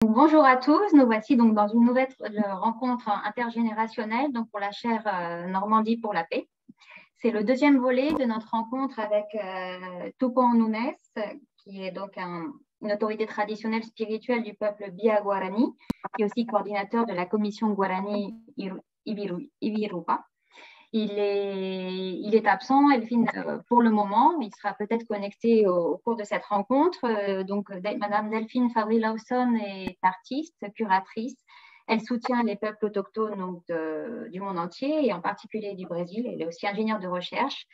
Bonjour à tous, nous voici donc dans une nouvelle rencontre intergénérationnelle donc pour la chaire Normandie pour la paix. C'est le deuxième volet de notre rencontre avec Tupão Nunes, qui est donc une autorité traditionnelle spirituelle du peuple Bia Guarani, qui est aussi coordinateur de la commission Guarani Ibirupa. Il est absent, Elphine, pour le moment. Il sera peut-être connecté au cours de cette rencontre. Donc, Madame Delphine Fabry-Lawson est artiste, curatrice. Elle soutient les peuples autochtones donc, du monde entier et en particulier du Brésil. Elle est aussi ingénieure de recherche.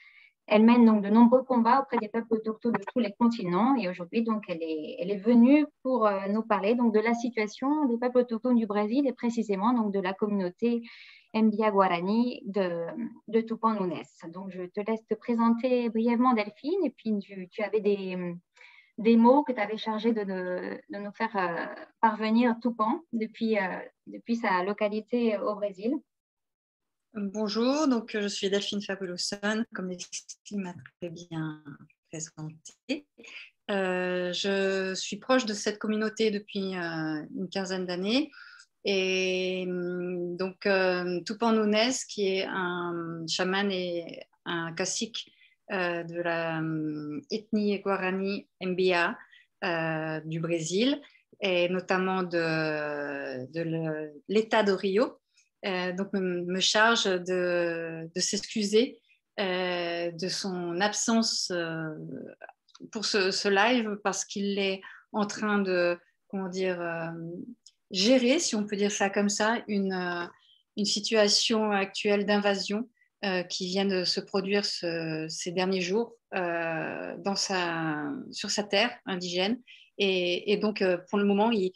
Elle mène donc de nombreux combats auprès des peuples autochtones de tous les continents. Et aujourd'hui, donc, elle est venue pour nous parler donc, de la situation des peuples autochtones du Brésil et précisément donc, de la communauté Mbia Guarani de Tupão Nunes. Donc, je te laisse te présenter brièvement, Delphine, et puis tu avais des mots que tu avais chargés de nous faire parvenir Tupão depuis sa localité au Brésil. Bonjour, donc je suis Delphine Fabry-Lawson, comme Delphine m'a très bien présenté. Je suis proche de cette communauté depuis une quinzaine d'années. Et donc, Tupão Nunes, qui est un chaman et un cacique de la ethnie Guarani Mbia du Brésil, et notamment de l'État de Rio. Donc, me charge de s'excuser de son absence pour ce live parce qu'il est en train de, comment dire, gérer, si on peut dire ça comme ça, une situation actuelle d'invasion qui vient de se produire ces derniers jours sur sa terre indigène. Et donc, pour le moment, il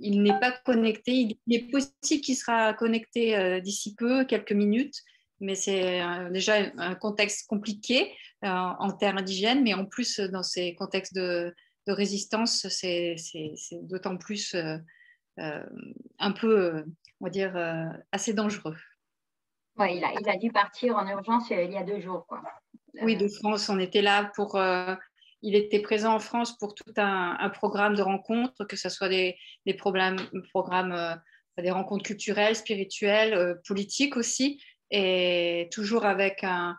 n'est pas connecté. Il est possible qu'il sera connecté d'ici peu, quelques minutes, mais c'est déjà un contexte compliqué en terre indigène, mais en plus, dans ces contextes de résistance, c'est d'autant plus un peu, on va dire, assez dangereux. Ouais, il a dû partir en urgence il y a 2 jours, quoi. Oui, de France, on était là pour... il était présent en France pour tout un programme de rencontres, que ce soit des programmes des rencontres culturelles, spirituelles, politiques aussi, et toujours avec un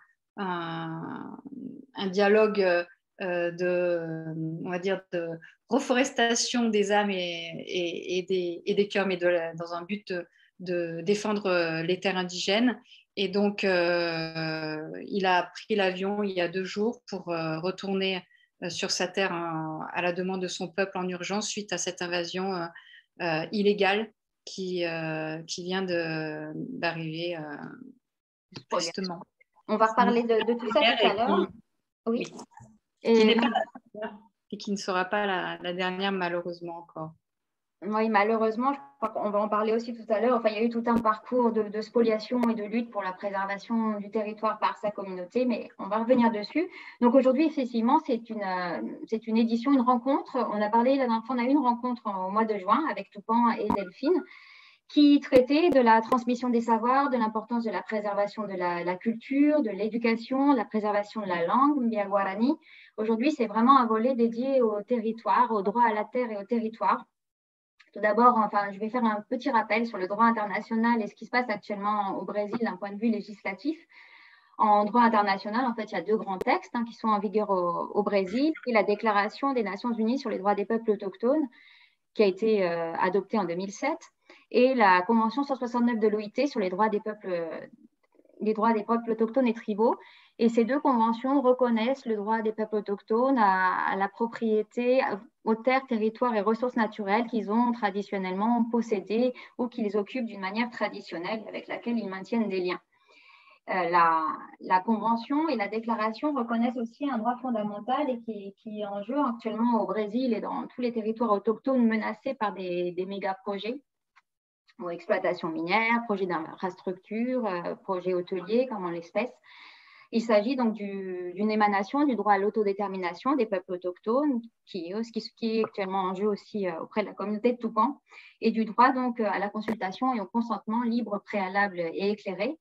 dialogue on va dire, de reforestation des âmes et des cœurs, mais dans un but de défendre les terres indigènes. Et donc, il a pris l'avion il y a 2 jours pour retourner sur sa terre à la demande de son peuple en urgence suite à cette invasion illégale qui vient d'arriver tristement. On va reparler de tout ça tout à l'heure. Oui. Qui n'est pas la dernière et qui ne sera pas la dernière, malheureusement, encore. Oui, malheureusement, je crois qu'on va en parler aussi tout à l'heure. Enfin, il y a eu tout un parcours de spoliation et de lutte pour la préservation du territoire par sa communauté, mais on va revenir dessus. Donc aujourd'hui, effectivement, c'est une édition, une rencontre. On a parlé, la dernière fois, on a eu une rencontre au mois de juin avec Tupão et Delphine, qui traitait de la transmission des savoirs, de l'importance de la préservation de la culture, de l'éducation, de la préservation de la langue, Mbia Guarani. Aujourd'hui, c'est vraiment un volet dédié au territoire, au droit à la terre et au territoire. Tout d'abord, enfin, je vais faire un petit rappel sur le droit international et ce qui se passe actuellement au Brésil d'un point de vue législatif. En droit international, en fait, il y a 2 grands textes qui sont en vigueur au Brésil, et la Déclaration des Nations Unies sur les droits des peuples autochtones, qui a été adoptée en 2007, et la Convention 169 de l'OIT sur les droits des peuples autochtones et tribaux. Et ces 2 conventions reconnaissent le droit des peuples autochtones à la propriété aux terres, territoires et ressources naturelles qu'ils ont traditionnellement possédées ou qu'ils occupent d'une manière traditionnelle avec laquelle ils maintiennent des liens. La Convention et la Déclaration reconnaissent aussi un droit fondamental et qui est en jeu actuellement au Brésil et dans tous les territoires autochtones menacés par des méga-projets ou exploitation minière, projets d'infrastructure, projets hôteliers comme en l'espèce. Il s'agit donc d'une émanation du droit à l'autodétermination des peuples autochtones, qui est actuellement en jeu aussi auprès de la communauté de Tupão, et du droit donc à la consultation et au consentement libre, préalable et éclairé.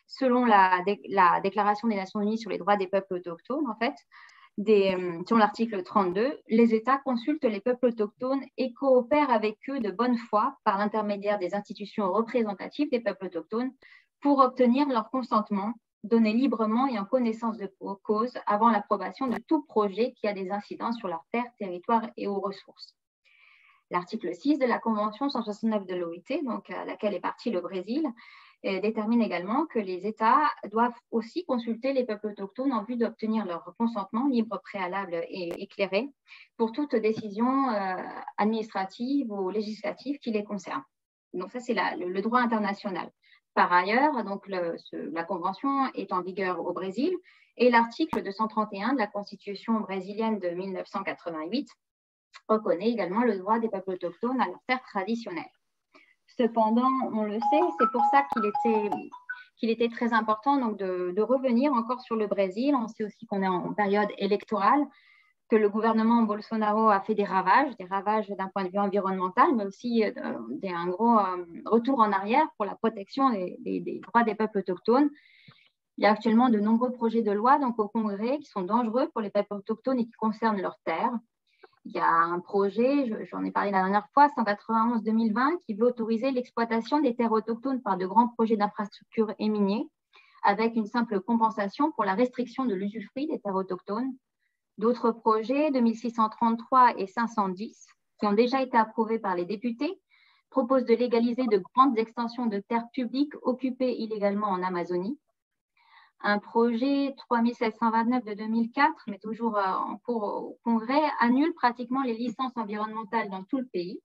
Selon la Déclaration des Nations Unies sur les droits des peuples autochtones, en fait, selon l'article 32, les États consultent les peuples autochtones et coopèrent avec eux de bonne foi par l'intermédiaire des institutions représentatives des peuples autochtones pour obtenir leur consentement, donné librement et en connaissance de cause avant l'approbation de tout projet qui a des incidences sur leur terre, territoire et aux ressources. L'article 6 de la Convention 169 de l'OIT, donc à laquelle est parti le Brésil, détermine également que les États doivent aussi consulter les peuples autochtones en vue d'obtenir leur consentement libre, préalable et éclairé pour toute décision administrative ou législative qui les concerne. Donc ça, c'est le droit international. Par ailleurs, donc la Convention est en vigueur au Brésil et l'article 231 de la Constitution brésilienne de 1988 reconnaît également le droit des peuples autochtones à leur terre traditionnelle. Cependant, on le sait, c'est pour ça qu'il était très important donc de revenir encore sur le Brésil. On sait aussi qu'on est en période électorale, que le gouvernement Bolsonaro a fait des ravages d'un point de vue environnemental, mais aussi un gros retour en arrière pour la protection des droits des peuples autochtones. Il y a actuellement de nombreux projets de loi donc, au Congrès qui sont dangereux pour les peuples autochtones et qui concernent leurs terres. Il y a un projet, j'en ai parlé la dernière fois, 191-2020, qui veut autoriser l'exploitation des terres autochtones par de grands projets d'infrastructures et miniers, avec une simple compensation pour la restriction de l'usufruit des terres autochtones. D'autres projets, 2633 et 510, qui ont déjà été approuvés par les députés, proposent de légaliser de grandes extensions de terres publiques occupées illégalement en Amazonie. Un projet 3729 de 2004, mais toujours en cours au Congrès, annule pratiquement les licences environnementales dans tout le pays.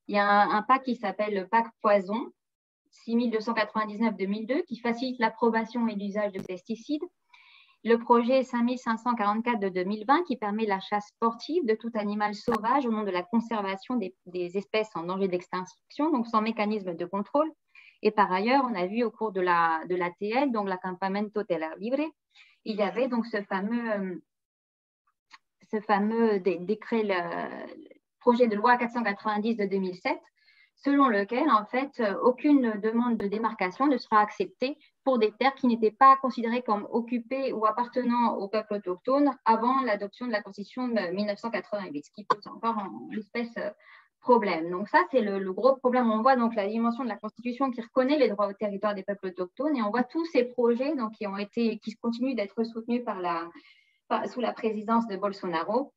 Il y a un pacte qui s'appelle le pacte Poison, 6299-2002, qui facilite l'approbation et l'usage de pesticides. Le projet 5544 de 2020, qui permet la chasse sportive de tout animal sauvage au nom de la conservation des espèces en danger d'extinction, donc sans mécanisme de contrôle. Et par ailleurs, on a vu au cours de l'ATL, donc l'Acampamento Tierra Libre, il y avait donc ce fameux décret, le projet de loi 490 de 2007, selon lequel, en fait, aucune demande de démarcation ne sera acceptée pour des terres qui n'étaient pas considérées comme occupées ou appartenant au peuple autochtone avant l'adoption de la Constitution de 1988, ce qui pose encore en espèce problème. Donc ça, c'est le gros problème. On voit donc la dimension de la Constitution qui reconnaît les droits au territoire des peuples autochtones et on voit tous ces projets donc, qui continuent d'être soutenus sous la présidence de Bolsonaro.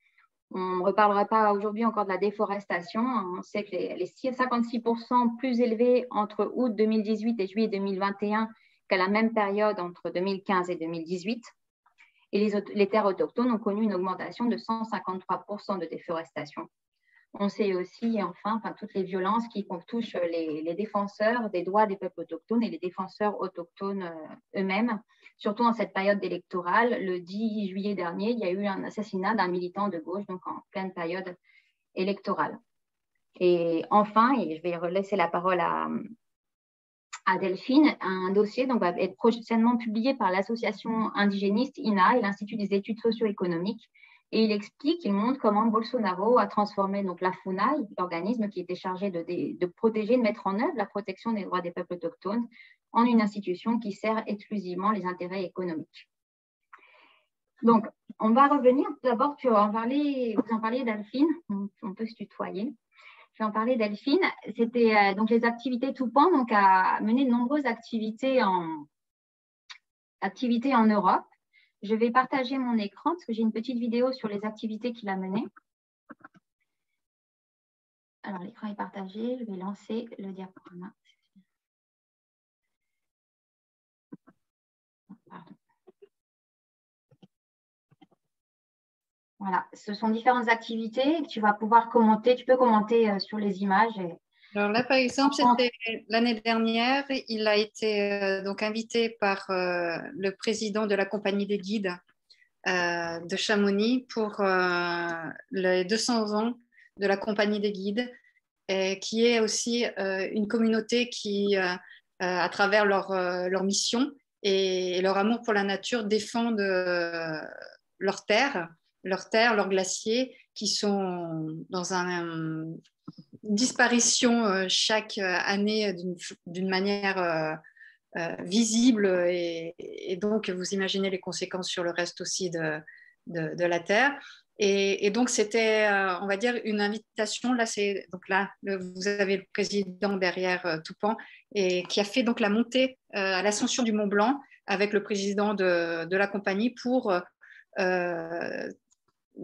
On ne reparlera pas aujourd'hui encore de la déforestation. On sait que les 56% plus élevés entre août 2018 et juillet 2021 qu'à la même période entre 2015 et 2018. Et les terres autochtones ont connu une augmentation de 153% de déforestation. On sait aussi, enfin toutes les violences qui touchent les défenseurs des droits des peuples autochtones et les défenseurs autochtones eux-mêmes, surtout en cette période électorale. Le 10 juillet dernier, il y a eu un assassinat d'un militant de gauche, donc en pleine période électorale. Et enfin, et je vais laisser la parole à Delphine, un dossier donc, va être prochainement publié par l'association indigéniste INA et l'Institut des études socio-économiques. Et il montre comment Bolsonaro a transformé donc, la FUNAI, l'organisme qui était chargé de protéger, de mettre en œuvre la protection des droits des peuples autochtones, en une institution qui sert exclusivement les intérêts économiques. Donc, on va revenir d'abord, vous en parliez Delphine, on peut se tutoyer. Je vais en parler Delphine. C'était donc les activités Toupan, donc a mené de nombreuses activités en Europe. Je vais partager mon écran parce que j'ai une petite vidéo sur les activités qu'il a menées. Alors, l'écran est partagé. Je vais lancer le diaporama. Pardon. Voilà, ce sont différentes activités que tu vas pouvoir commenter. Tu peux commenter sur les images. Alors là, par exemple, c'était l'année dernière. Il a été donc invité par le président de la compagnie des guides de Chamonix pour les 200 ans de la compagnie des guides, qui est aussi une communauté qui, à travers leur mission et leur amour pour la nature, défendent leurs terres, leurs glaciers, qui sont dans une disparition chaque année d'une manière visible et donc vous imaginez les conséquences sur le reste aussi de la Terre. Et donc, c'était, on va dire, une invitation. Vous avez le président derrière Toupan, et qui a fait donc la montée à l'ascension du Mont Blanc avec le président de la compagnie pour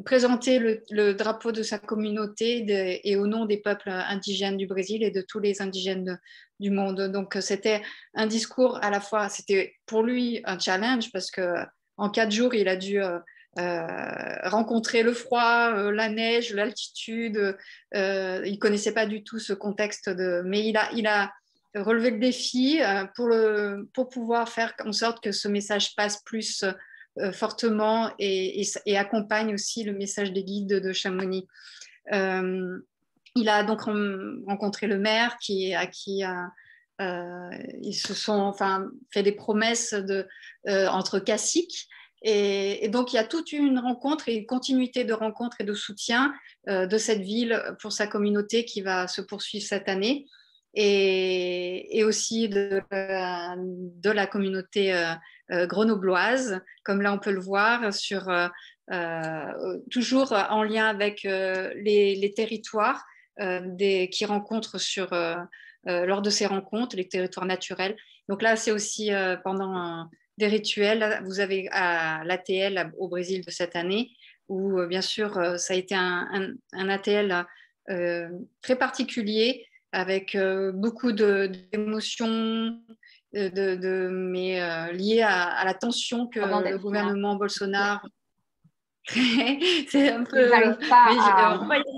présenter le drapeau de sa communauté et au nom des peuples indigènes du Brésil et de tous les indigènes du monde. Donc, c'était un discours à la fois, c'était pour lui un challenge parce qu'en 4 jours, il a dû rencontrer le froid, la neige, l'altitude. Il ne connaissait pas du tout ce contexte, mais il a relevé le défi pour pouvoir faire en sorte que ce message passe plus fortement et accompagne aussi le message des guides de Chamonix. Il a donc rencontré le maire à qui ils se sont fait des promesses entre caciques. Et donc, il y a toute une rencontre et une continuité de rencontres et de soutien de cette ville pour sa communauté qui va se poursuivre cette année. Et aussi de la communauté grenobloise, comme là on peut le voir, toujours en lien avec les territoires qui rencontrent lors de ces rencontres, les territoires naturels. Donc là, c'est aussi pendant des rituels. Vous avez à l'ATL au Brésil de cette année, où bien sûr, ça a été un ATL très particulier, avec beaucoup d'émotions, mais liées à la tension que le gouvernement Bolsonaro c'est un peu. J'arrive pas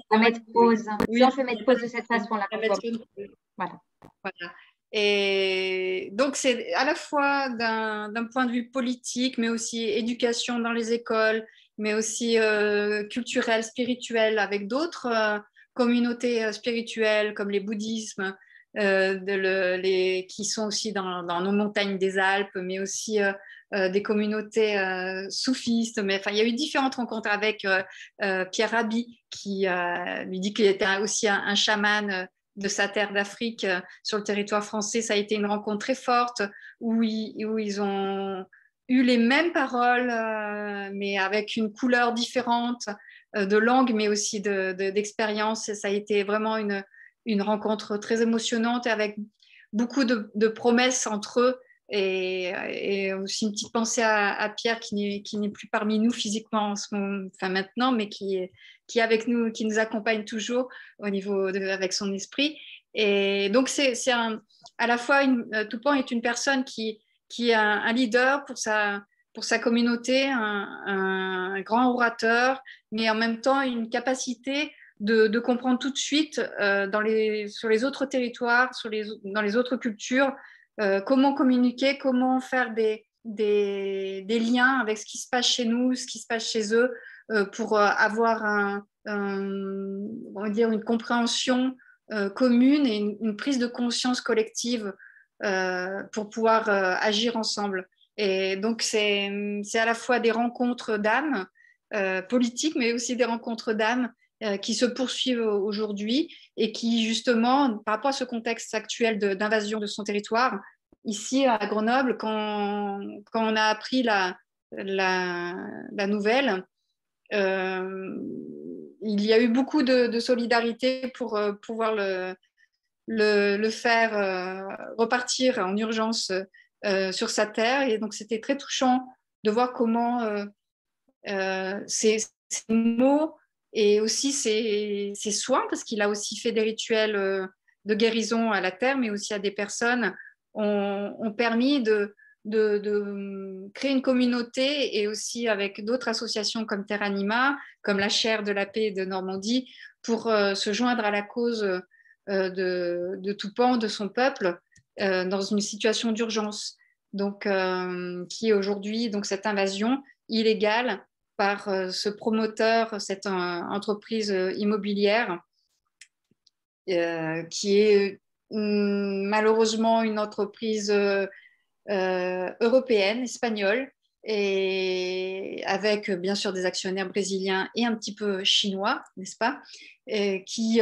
à mettre pause. Oui, Si on peut mettre pause de cette façon-là. Voilà. Voilà. Et donc, c'est à la fois d'un point de vue politique, mais aussi éducation dans les écoles, mais aussi culturel, spirituel, avec d'autres communautés spirituelles comme les bouddhismes, qui sont aussi dans nos montagnes des Alpes, mais aussi des communautés soufistes. Mais il y a eu différentes rencontres avec Pierre Rabhi, qui lui dit qu'il était aussi un chaman de sa terre d'Afrique sur le territoire français. Ça a été une rencontre très forte où ils ont eu les mêmes paroles, mais avec une couleur différente de langue, mais aussi d'expérience. Ça a été vraiment une rencontre très émotionnante avec beaucoup de promesses entre eux. Et aussi une petite pensée à Pierre qui n'est plus parmi nous physiquement en ce moment, maintenant, mais qui est avec nous, qui nous accompagne toujours avec son esprit. Et donc, à la fois, Toupan est une personne qui est un leader pour sa communauté, un grand orateur, mais en même temps une capacité de comprendre tout de suite sur les autres territoires, dans les autres cultures, comment communiquer, comment faire des liens avec ce qui se passe chez nous, ce qui se passe chez eux, pour avoir on va dire une compréhension commune et une prise de conscience collective pour pouvoir agir ensemble. Et donc, c'est à la fois des rencontres d'âmes politiques, mais aussi des rencontres d'âmes qui se poursuivent aujourd'hui et qui, justement, par rapport à ce contexte actuel d'invasion de son territoire, ici à Grenoble, quand on a appris la nouvelle, il y a eu beaucoup de solidarité pour pouvoir le faire repartir en urgence sur sa terre. Et donc, c'était très touchant de voir comment ces mots et aussi ces soins, parce qu'il a aussi fait des rituels de guérison à la terre, mais aussi à des personnes, ont permis de créer une communauté, et aussi avec d'autres associations comme Terre Anima, comme la Chaire de la Paix de Normandie, pour se joindre à la cause de Toupan, de son peuple, dans une situation d'urgence. Donc, qui est aujourd'hui, donc, cette invasion illégale par ce promoteur, cette entreprise immobilière, qui est malheureusement une entreprise européenne, espagnole, et avec bien sûr des actionnaires brésiliens et un petit peu chinois, n'est-ce pas, et qui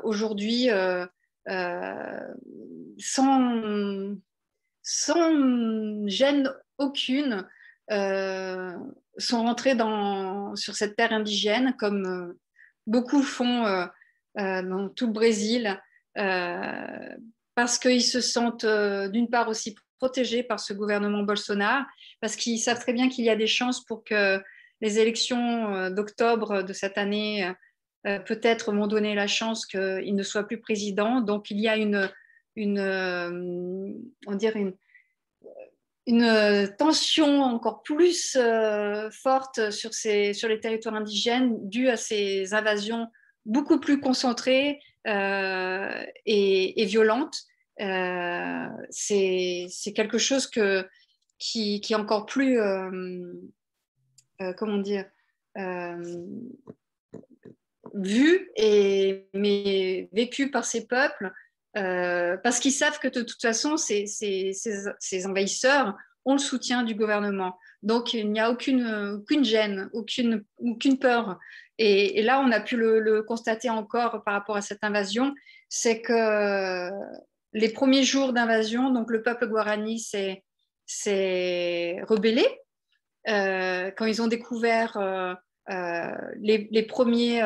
aujourd'hui, sans gêne aucune, sont rentrés sur cette terre indigène, comme beaucoup font dans tout le Brésil, parce qu'ils se sentent d'une part aussi protégés par ce gouvernement Bolsonaro, parce qu'ils savent très bien qu'il y a des chances pour que les élections d'octobre de cette année peut-être m'ont donné la chance qu'il ne soit plus président. Donc il y a on dirait une tension encore plus forte sur les territoires indigènes due à ces invasions beaucoup plus concentrées et violentes. C'est quelque chose qui est encore plus, comment dire, vu mais vécu par ces peuples parce qu'ils savent que de toute façon ces envahisseurs ont le soutien du gouvernement, donc il n'y a aucune gêne, aucune peur, et là on a pu le constater encore par rapport à cette invasion. C'est que les premiers jours d'invasion, donc le peuple Guarani s'est rebellé quand ils ont découvert les premiers,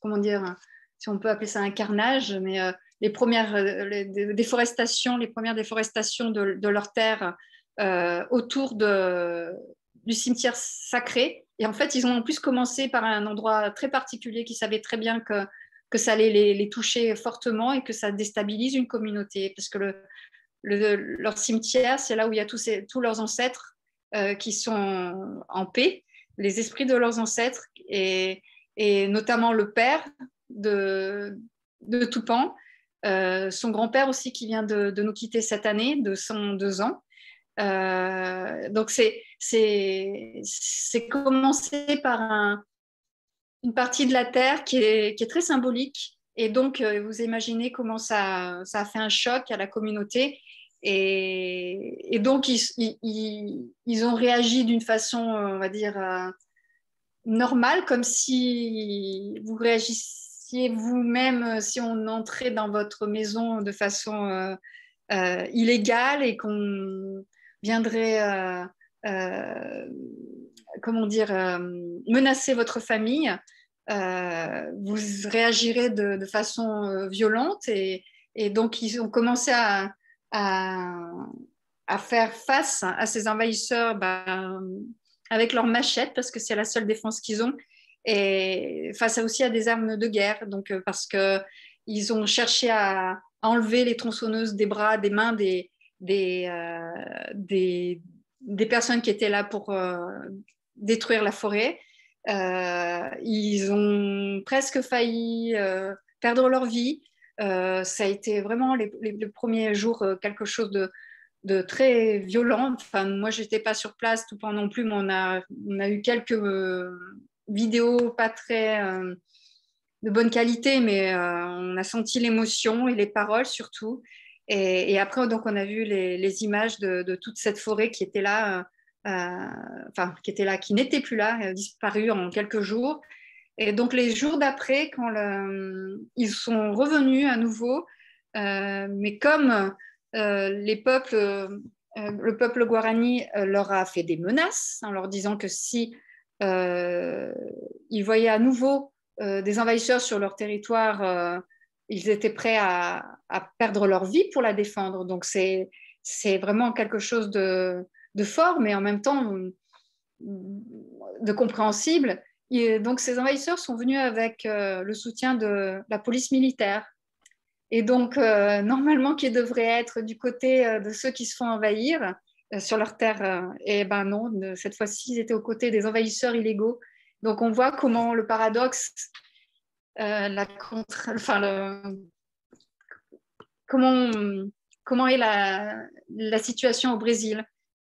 comment dire, si on peut appeler ça un carnage, mais les premières déforestations de leurs terres autour du cimetière sacré. Et en fait, ils ont en plus commencé par un endroit très particulier qui savait très bien que ça allait les toucher fortement et que ça déstabilise une communauté. Parce que leur cimetière, c'est là où il y a tous leurs ancêtres qui sont en paix, les esprits de leurs ancêtres, et notamment le père de Toupan, son grand-père aussi qui vient de nous quitter cette année, de 102 ans. Donc c'est commencé par une partie de la terre qui est très symbolique, et donc vous imaginez comment ça a fait un choc à la communauté. Et donc, ils ont réagi d'une façon, on va dire, normale, comme si vous réagissiez vous-même si on entrait dans votre maison de façon illégale et qu'on viendrait, comment dire, menacer votre famille. Vous réagirez de façon violente, et donc ils ont commencé à faire face à ces envahisseurs avec leurs machettes, parce que c'est la seule défense qu'ils ont, et face aussi à des armes de guerre, donc parce qu'ils ont cherché à enlever les tronçonneuses des bras, des mains des personnes qui étaient là pour détruire la forêt. Ils ont presque failli perdre leur vie. Ça a été vraiment les premiers jours quelque chose de très violent. Enfin, moi, je n'étais pas sur place tout pendant non plus, mais on a eu quelques vidéos pas très de bonne qualité, mais on a senti l'émotion et les paroles surtout. Et après, donc, on a vu les images de toute cette forêt qui était là, qui n'était plus là, disparue en quelques jours. Et donc, les jours d'après, quand ils sont revenus à nouveau, mais comme le peuple Guarani leur a fait des menaces en leur disant que si ils voyaient à nouveau des envahisseurs sur leur territoire, ils étaient prêts à perdre leur vie pour la défendre. Donc, c'est vraiment quelque chose de fort, mais en même temps de compréhensible. Et donc, ces envahisseurs sont venus avec le soutien de la police militaire. Et donc, normalement, qui devrait être du côté de ceux qui se font envahir sur leur terre, et ben non, cette fois-ci, ils étaient aux côtés des envahisseurs illégaux. Donc, on voit comment le paradoxe, comment est la situation au Brésil.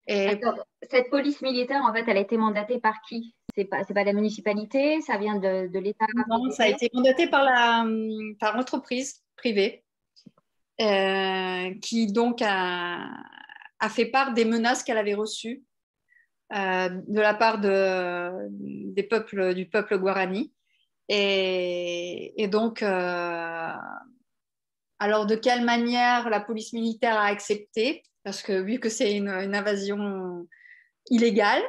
Et cette police militaire, en fait, elle a été mandatée par qui? C'est pas la municipalité, ça vient de l'État? Non, ça a été mandaté par l'entreprise privée qui donc a fait part des menaces qu'elle avait reçues de la part du peuple Guarani. Et donc, alors de quelle manière la police militaire a accepté? Parce que vu que c'est une invasion illégale.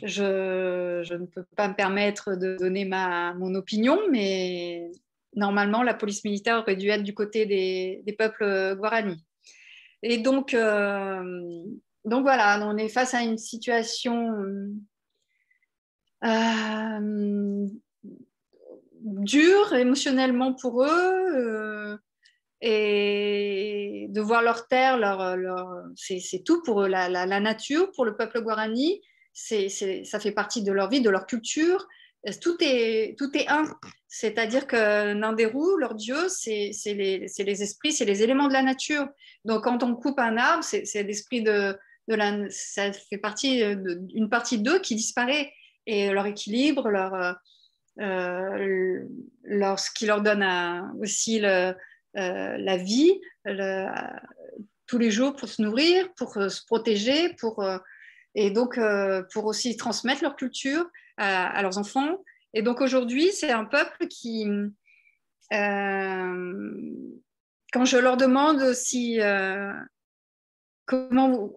Je ne peux pas me permettre de donner mon opinion, mais normalement, la police militaire aurait dû être du côté des peuples guaranis. Et donc voilà, on est face à une situation dure émotionnellement pour eux. Et de voir leur terre, c'est tout pour eux, la nature, pour le peuple guarani, ça fait partie de leur vie, de leur culture. Tout est un. C'est-à-dire que Nanderu, leur dieu, c'est les esprits, c'est les éléments de la nature. Donc quand on coupe un arbre, c'est l'esprit ça fait partie d'une partie d'eux qui disparaît. Et leur équilibre, ce qui leur donne aussi la vie, tous les jours pour se nourrir, pour se protéger, et donc pour aussi transmettre leur culture à leurs enfants. Et donc aujourd'hui, c'est un peuple qui, quand je leur demande si,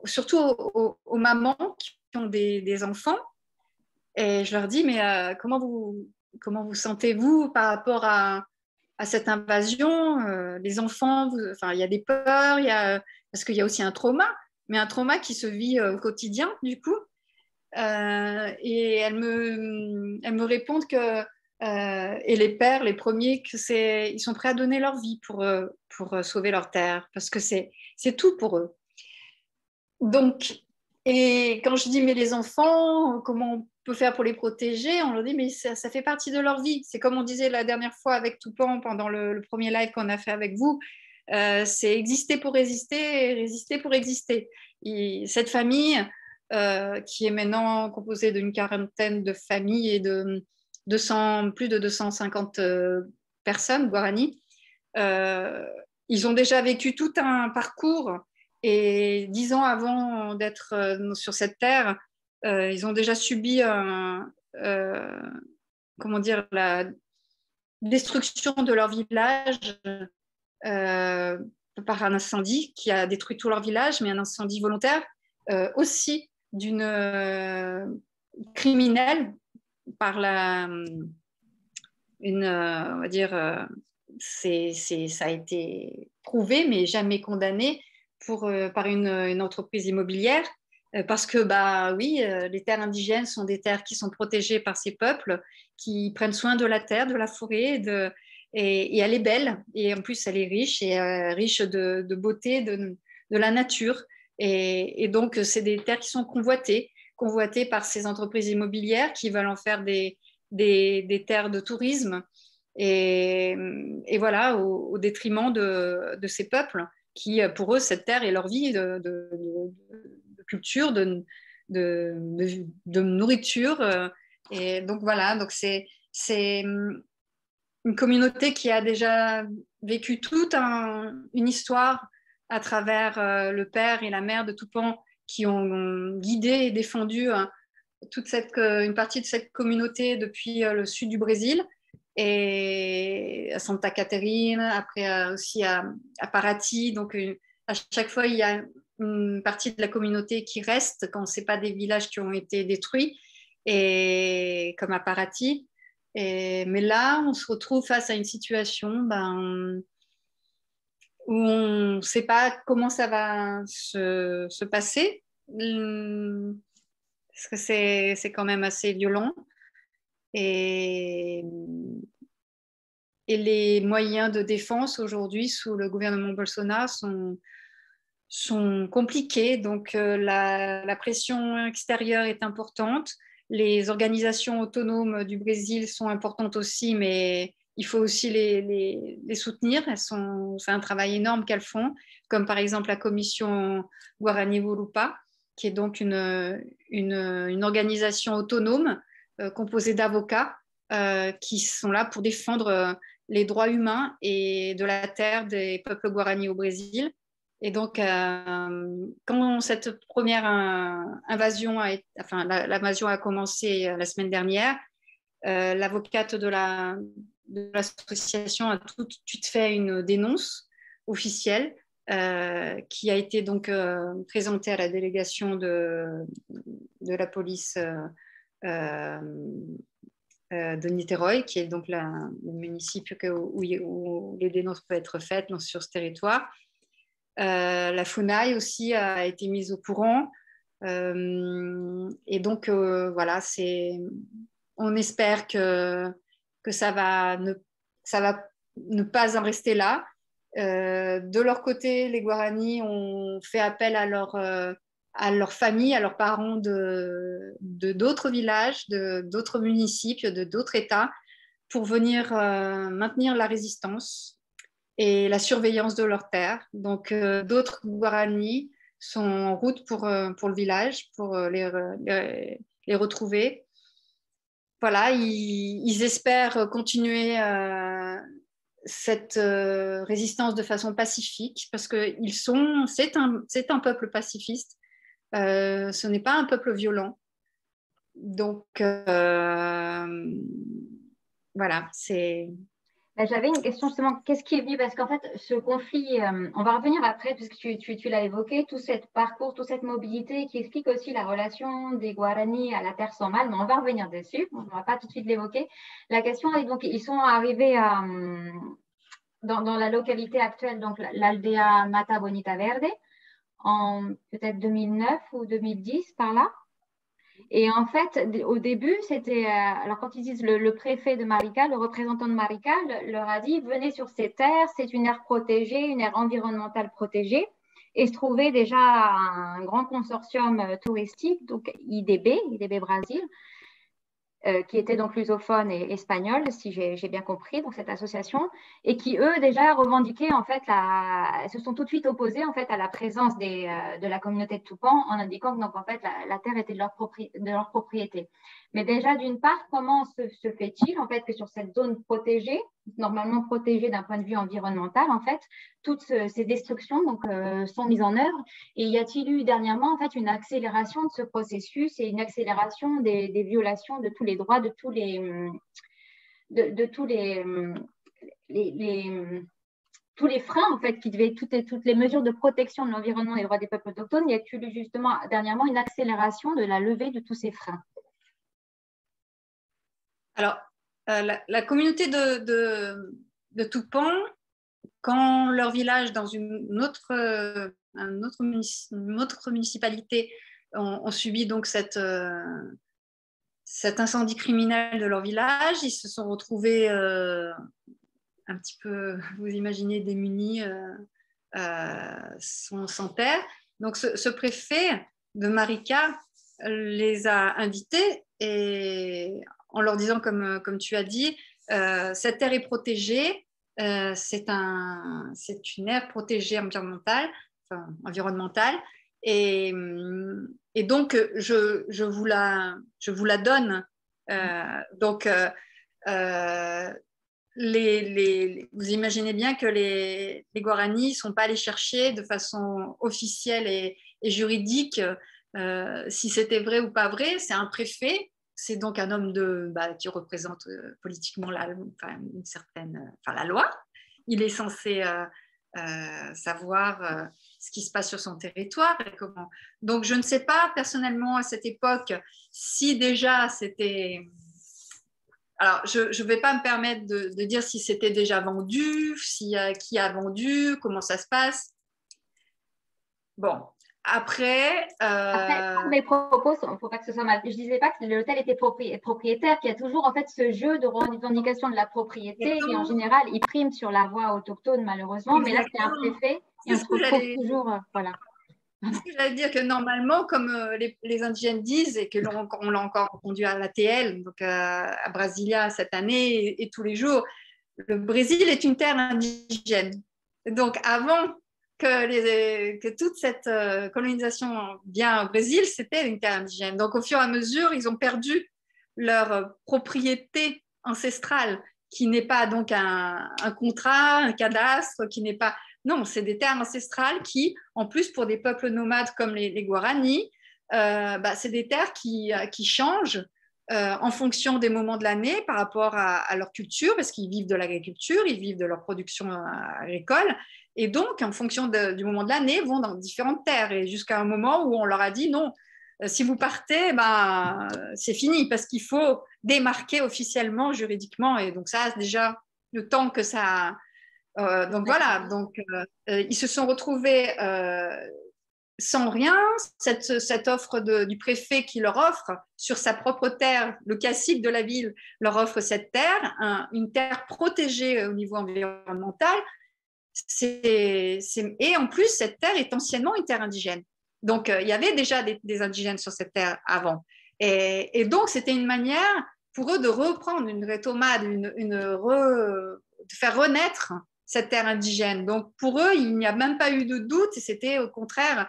surtout aux mamans qui ont des enfants, et je leur dis, mais comment vous sentez-vous par rapport à cette invasion, les enfants, il y a des peurs, parce qu'il y a aussi un trauma, mais un trauma qui se vit au quotidien, du coup. Et elles me répondent que, et les pères, les premiers, ils sont prêts à donner leur vie pour sauver leur terre, parce que c'est tout pour eux. Donc, et quand je dis, mais les enfants, comment on peut faire pour les protéger? On leur dit, mais ça fait partie de leur vie. C'est comme on disait la dernière fois avec Toupan pendant le premier live qu'on a fait avec vous. C'est exister pour résister et résister pour exister. Et cette famille, qui est maintenant composée d'une quarantaine de familles et de plus de 250 personnes, Guarani, ils ont déjà vécu tout un parcours. Et 10 ans avant d'être sur cette terre, ils ont déjà subi la destruction de leur village par un incendie qui a détruit tout leur village, mais un incendie volontaire aussi d'une criminelle par on va dire, ça a été prouvé, mais jamais condamné par une entreprise immobilière, parce que, oui, les terres indigènes sont des terres qui sont protégées par ces peuples, qui prennent soin de la terre, de la forêt, et elle est belle, et en plus elle est riche, et riche de beauté, de la nature. Et donc, c'est des terres qui sont convoitées par ces entreprises immobilières qui veulent en faire des terres de tourisme, et voilà, au détriment de ces peuples qui, pour eux, cette terre est leur vie de culture, de nourriture. Et donc voilà, donc c'est une communauté qui a déjà vécu toute une histoire à travers le père et la mère de Toupan, qui ont guidé et défendu une partie de cette communauté depuis le sud du Brésil, et à Santa Catarina, après aussi à Paraty. Donc, à chaque fois, il y a une partie de la communauté qui reste quand ce n'est pas des villages qui ont été détruits, et comme à Paraty. Mais là, on se retrouve face à une situation où on ne sait pas comment ça va se passer, parce que c'est quand même assez violent. Et les moyens de défense aujourd'hui sous le gouvernement Bolsonaro sont compliqués. Donc la pression extérieure est importante. Les organisations autonomes du Brésil sont importantes aussi, mais il faut aussi les soutenir. C'est un travail énorme qu'elles font, comme par exemple la commission Guarani Worupa, qui est donc une organisation autonome composée d'avocats qui sont là pour défendre les droits humains et de la terre des peuples guaranis au Brésil. Et donc, quand cette première invasion l'invasion a commencé la semaine dernière, l'avocate de l'association a tout de suite fait une dénonce officielle qui a été donc présenté à la délégation de la police de Niteroi, qui est donc le municipio où les dénonces peuvent être faites sur ce territoire. La FUNAI aussi a été mise au courant. Et donc, voilà, on espère que ça va ne pas en rester là. De leur côté, les Guaranis ont fait appel à leur famille, à leurs parents de d'autres villages, d'autres municipes, de d'autres États, pour venir maintenir la résistance et la surveillance de leurs terres. Donc, d'autres Guaranis sont en route pour le village, pour les retrouver. Voilà, ils espèrent continuer cette résistance de façon pacifique, parce que c'est un peuple pacifiste, ce n'est pas un peuple violent. Donc, voilà, c'est... J'avais une question justement, qu'est-ce qui est venu? Parce qu'en fait, ce conflit, on va revenir après, puisque tu l'as évoqué, tout ce parcours, toute cette mobilité qui explique aussi la relation des Guaranis à la terre sans mal, mais on va revenir dessus, on ne va pas tout de suite l'évoquer. La question est donc, ils sont arrivés dans la localité actuelle, donc l'aldea Mata Bonita Verde, en peut-être 2009 ou 2010, par là. Et en fait, au début, c'était. Alors, quand ils disent le préfet de Marica, le représentant de Marica leur a dit venez sur ces terres, c'est une aire protégée, une aire environnementale protégée. Et se trouvait déjà un grand consortium touristique, donc IDB Brésil, qui était donc lusophone et espagnol, si j'ai bien compris, donc cette association, et qui, eux, déjà revendiquaient, en fait, se sont tout de suite opposés, en fait, à la présence de la communauté de Tupan, en indiquant que, donc, en fait, la terre était de leur propriété. Mais déjà, d'une part, comment se fait-il, en fait, que sur cette zone protégée, normalement protégée d'un point de vue environnemental, en fait, toutes ces destructions donc, sont mises en œuvre. Et y a-t-il eu dernièrement, en fait, une accélération de ce processus et une accélération des violations de tous les droits, de tous les freins, en fait, toutes les mesures de protection de l'environnement et des droits des peuples autochtones, y a-t-il eu justement dernièrement une accélération de la levée de tous ces freins? Alors, la communauté de Tupan, quand leur village dans une autre municipalité ont subi donc cet incendie criminel de leur village, ils se sont retrouvés un petit peu, vous imaginez, démunis, sans terre. Donc, ce préfet de Marica les a invités et en leur disant, comme tu as dit, cette terre est protégée, c'est une aire protégée environnementale, et donc je vous la donne. Donc, vous imaginez bien que les Guaranis ne sont pas allés chercher de façon officielle et juridique si c'était vrai ou pas vrai. C'est un préfet, c'est donc un homme qui représente politiquement la loi. Il est censé savoir ce qui se passe sur son territoire et comment. Donc, je ne sais pas personnellement à cette époque si déjà c'était... Alors, je ne vais pas me permettre de dire si c'était déjà vendu, qui a vendu, comment ça se passe. Bon, après, mes propos, il ne faut pas que ce soit mal. Je ne disais pas que l'hôtel était propriétaire, qu'il y a toujours en fait ce jeu de revendication de la propriété et en général, il prime sur la voie autochtone malheureusement. Mais là, c'est un préfet et on se retrouve toujours, voilà. Ce que j'allais dire que normalement, comme les indigènes disent, et que on l'a encore entendu à l'ATL, donc à Brasilia cette année et tous les jours, le Brésil est une terre indigène. Donc avant que toute cette colonisation vienne au Brésil, c'était une terre indigène. Donc au fur et à mesure, ils ont perdu leur propriété ancestrale, qui n'est pas donc un contrat, un cadastre, qui n'est pas... Non, c'est des terres ancestrales qui, en plus pour des peuples nomades comme les Guaranis, c'est des terres qui changent en fonction des moments de l'année par rapport à leur culture, parce qu'ils vivent de l'agriculture, ils vivent de leur production agricole. Et donc, en fonction du moment de l'année, vont dans différentes terres. Et jusqu'à un moment où on leur a dit non, si vous partez, ben, c'est fini, parce qu'il faut démarquer officiellement, juridiquement. Et donc, ça, déjà, le temps que ça. Donc, voilà. Donc, ils se sont retrouvés sans rien. Cette offre du préfet qui leur offre sur sa propre terre, le cacique de la ville leur offre cette terre, une terre protégée au niveau environnemental. Et en plus, cette terre est anciennement une terre indigène. Donc, il y avait déjà des indigènes sur cette terre avant. Et donc, c'était une manière pour eux de reprendre une rétomade, de faire renaître cette terre indigène. Donc, pour eux, il n'y a même pas eu de doute, et c'était au contraire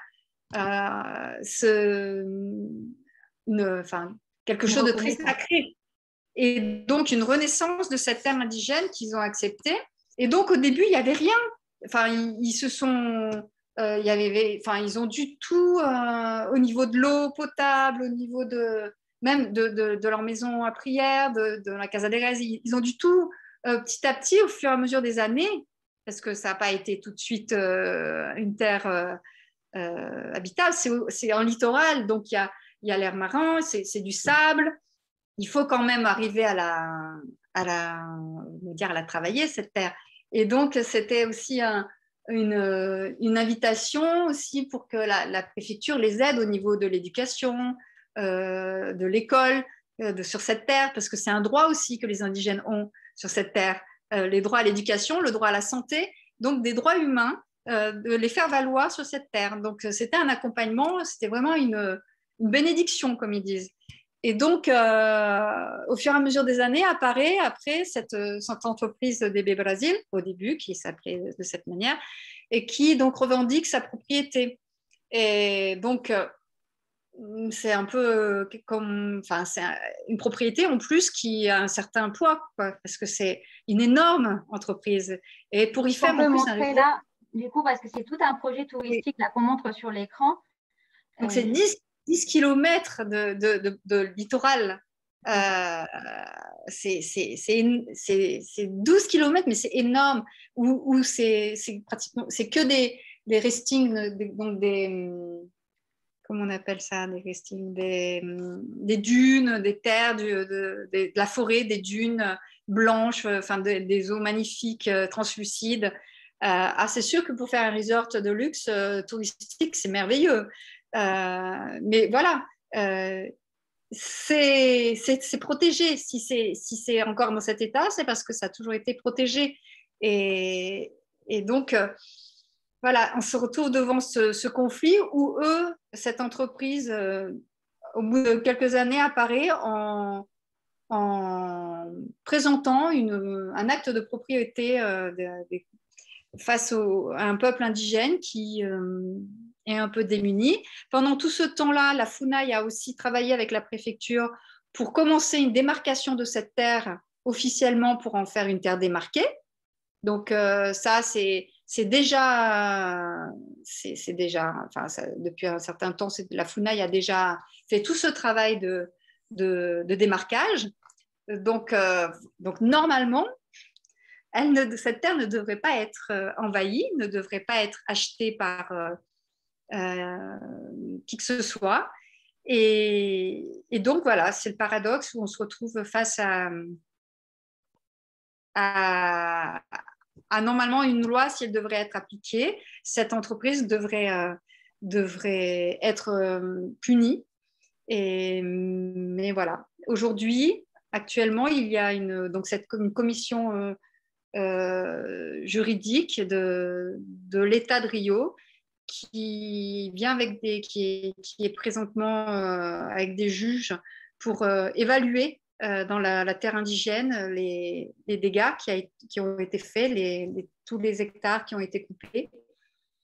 quelque chose de très sacré. Et donc, une renaissance de cette terre indigène qu'ils ont acceptée. Et donc, au début, il n'y avait rien. Enfin, ils se sont... ils ont du tout au niveau de l'eau potable, au niveau même de leur maison à prière, de la Casa de Reyes. Ils ont du tout, petit à petit, au fur et à mesure des années, parce que ça n'a pas été tout de suite une terre habitable, c'est un littoral, donc il y a l'air marin, c'est du sable. Il faut quand même arriver à la travailler, cette terre. Et donc, c'était aussi une invitation aussi pour que la préfecture les aide au niveau de l'éducation, de l'école, sur cette terre, parce que c'est un droit aussi que les indigènes ont sur cette terre. Les droits à l'éducation, le droit à la santé, donc des droits humains, de les faire valoir sur cette terre. Donc, c'était un accompagnement, c'était vraiment une bénédiction, comme ils disent. Et donc, au fur et à mesure des années, apparaît après cette entreprise DB Brasil, au début, qui s'appelait de cette manière, et qui donc revendique sa propriété. Et donc, c'est un peu comme, enfin, c'est une propriété en plus qui a un certain poids, quoi, parce que c'est une énorme entreprise. Et pour y faire en plus un là, du coup, parce que c'est tout un projet touristique là qu'on montre sur l'écran. Donc, c'est 10 kilomètres de littoral. C'est 12 kilomètres, mais c'est énorme. Où c'est pratiquement, c'est que des restings, donc comment on appelle ça, des restings, des dunes, des terres, de la forêt, des dunes blanches, enfin des eaux magnifiques, translucides. C'est sûr que pour faire un resort de luxe touristique, c'est merveilleux. Mais voilà, c'est protégé. Si c'est encore dans cet état, c'est parce que ça a toujours été protégé. Et donc, voilà, on se retrouve devant ce conflit où eux, cette entreprise, au bout de quelques années, apparaît en présentant un acte de propriété face à un peuple indigène qui est un peu démuni. Pendant tout ce temps-là, la FUNAI a aussi travaillé avec la préfecture pour commencer une démarcation de cette terre officiellement pour en faire une terre démarquée. Donc ça, c'est déjà, enfin, depuis un certain temps, la FUNAI a déjà fait tout ce travail de démarquage. Donc normalement, cette terre ne devrait pas être envahie, ne devrait pas être achetée par qui que ce soit. Et donc voilà, c'est le paradoxe où on se retrouve face à normalement une loi, si elle devrait être appliquée, cette entreprise devrait être punie. Mais voilà, aujourd'hui, actuellement, il y a une commission juridique de l'État de Rio qui vient qui est présentement avec des juges pour évaluer dans la terre indigène les dégâts qui ont été faits, tous les hectares qui ont été coupés.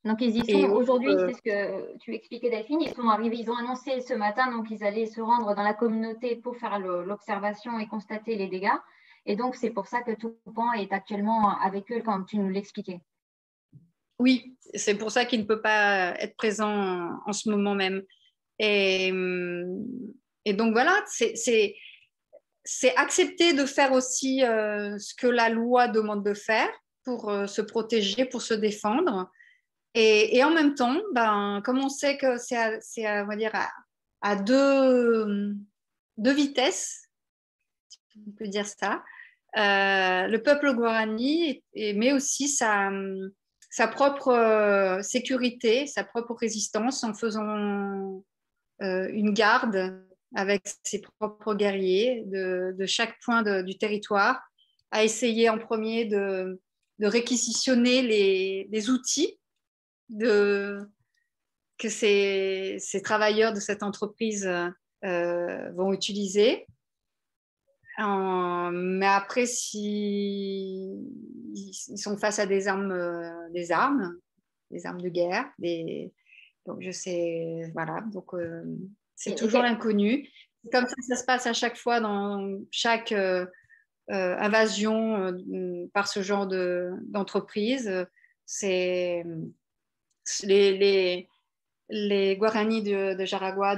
Donc, ils y sont aujourd'hui, c'est ce que tu expliquais, Delphine. Ils sont arrivés, ils ont annoncé ce matin, donc ils allaient se rendre dans la communauté pour faire l'observation et constater les dégâts. Et donc, c'est pour ça que Toupan est actuellement avec eux, comme tu nous l'expliquais. Oui, c'est pour ça qu'il ne peut pas être présent en ce moment même. Et donc voilà, c'est accepter de faire aussi ce que la loi demande de faire pour se protéger, pour se défendre. Et en même temps, ben, comme on sait que on va dire, à deux vitesses, si on peut dire ça, le peuple guarani met aussi sa propre sécurité, sa propre résistance en faisant une garde avec ses propres guerriers de chaque point du territoire, à essayer en premier de réquisitionner les outils que ces travailleurs de cette entreprise vont utiliser. Mais après, si ils sont face à des armes de guerre, donc je sais, voilà, donc c'est toujours l'inconnu. Comme ça se passe à chaque fois dans chaque invasion par ce genre d'entreprise. C'est les Guaranis de Jaraguá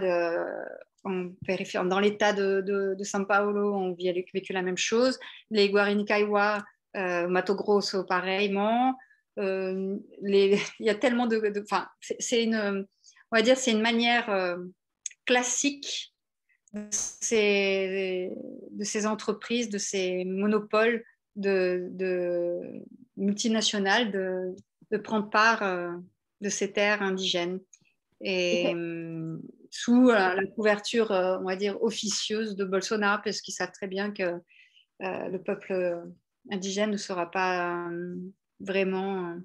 dans l'état de São Paulo ont vécu la même chose. Les Guarani Kaiwa, Mato Grosso, pareillement. Il y a tellement on va dire, c'est une manière classique de ces entreprises, de ces monopoles de multinationales de prendre part de ces terres indigènes. Et sous la couverture, on va dire, officieuse de Bolsonaro, parce qu'ils savent très bien que le peuple indigène ne sera pas vraiment,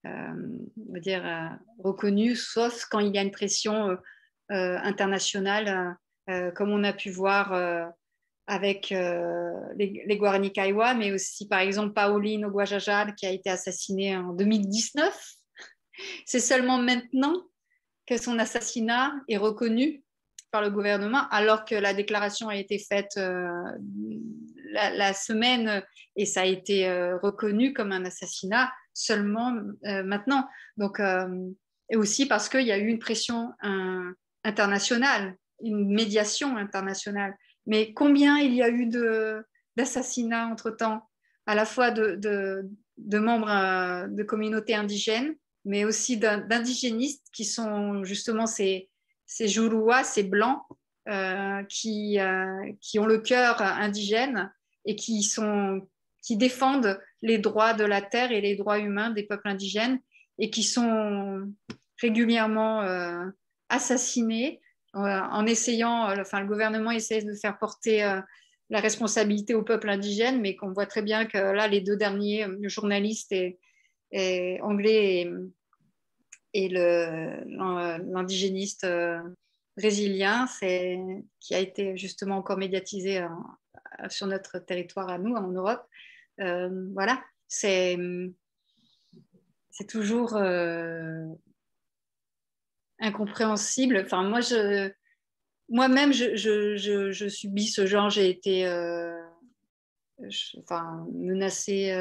on va dire, reconnu, sauf quand il y a une pression internationale, comme on a pu voir avec les Guarani Kaiwa, mais aussi, par exemple, Paulino Guajajara, qui a été assassiné en 2019. C'est seulement maintenant que son assassinat est reconnu par le gouvernement, alors que la déclaration a été faite la semaine et ça a été reconnu comme un assassinat seulement maintenant. Donc, et aussi parce qu'il y a eu une pression internationale, une médiation internationale. Mais combien il y a eu d'assassinats entre-temps, à la fois de membres de communautés indigènes, mais aussi d'indigénistes qui sont justement ces Juruas, ces blancs qui ont le cœur indigène et qui défendent les droits de la terre et les droits humains des peuples indigènes et qui sont régulièrement assassinés en essayant, le gouvernement essaie de faire porter la responsabilité au peuple indigène, mais qu'on voit très bien que là, les deux derniers journalistes et anglais et l'indigéniste brésilien, qui a été justement encore médiatisé sur notre territoire à nous, en Europe. Voilà, c'est toujours incompréhensible. Enfin, moi-même, je subis ce genre. J'ai été menacée.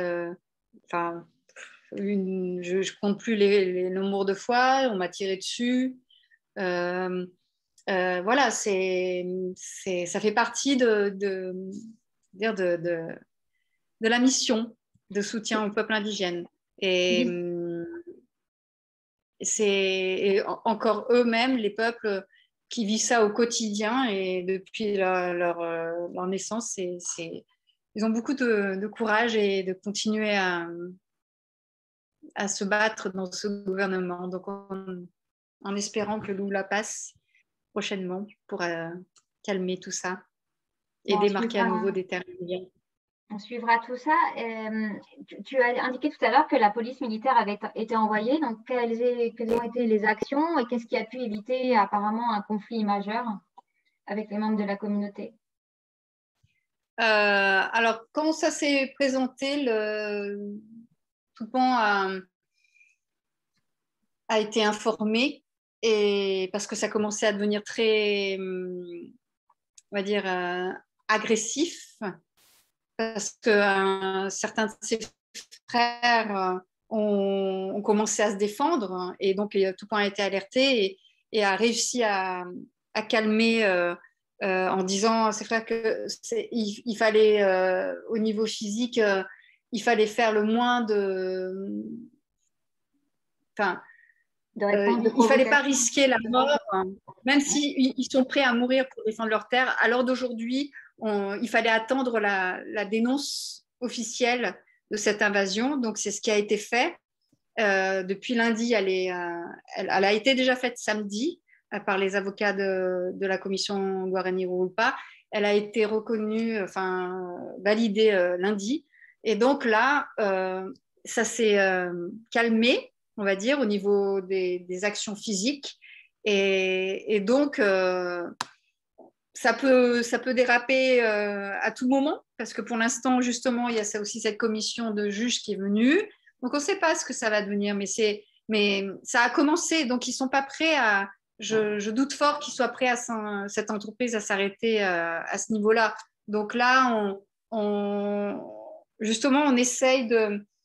Je ne compte plus les nombres de fois. On m'a tiré dessus. Voilà, ça fait partie de la mission de soutien au peuple indigène. Et c'est encore eux-mêmes, les peuples qui vivent ça au quotidien et depuis leur naissance, ils ont beaucoup de courage et de continuer à se battre dans ce gouvernement. Donc, en espérant que Lula passe prochainement pour calmer tout ça et démarquer à nouveau des terres indigènes. On suivra tout ça. Tu as indiqué tout à l'heure que la police militaire avait été envoyée. Donc, quelles ont été les actions et qu'est-ce qui a pu éviter apparemment un conflit majeur avec les membres de la communauté? Alors, quand ça s'est présenté, tout le monde a été informé et parce que ça commençait à devenir très, on va dire, agressif. Parce que certains de ses frères ont commencé à se défendre et donc tout le monde a été alerté et a réussi à calmer en disant, c'est vrai qu'il fallait, au niveau physique, il fallait faire le moins de... Enfin, il ne fallait pas risquer la mort, hein, même s'ils sont prêts à mourir pour défendre leur terre. À l'heure d'aujourd'hui, il fallait attendre la dénonce officielle de cette invasion. Donc, c'est ce qui a été fait. Depuis lundi, elle a été déjà faite samedi par les avocats de la commission Guarani-Rurupa. Elle a été reconnue, validée lundi. Et donc là, ça s'est calmé, on va dire, au niveau des actions physiques. Et donc, ça peut déraper à tout moment, parce que pour l'instant, justement, il y a aussi cette commission de juges qui est venue. Donc, on ne sait pas ce que ça va devenir, mais ça a commencé. Donc, ils ne sont pas prêts à... Je doute fort qu'ils soient prêts cette entreprise à s'arrêter à ce niveau-là. Donc là, justement, on essaye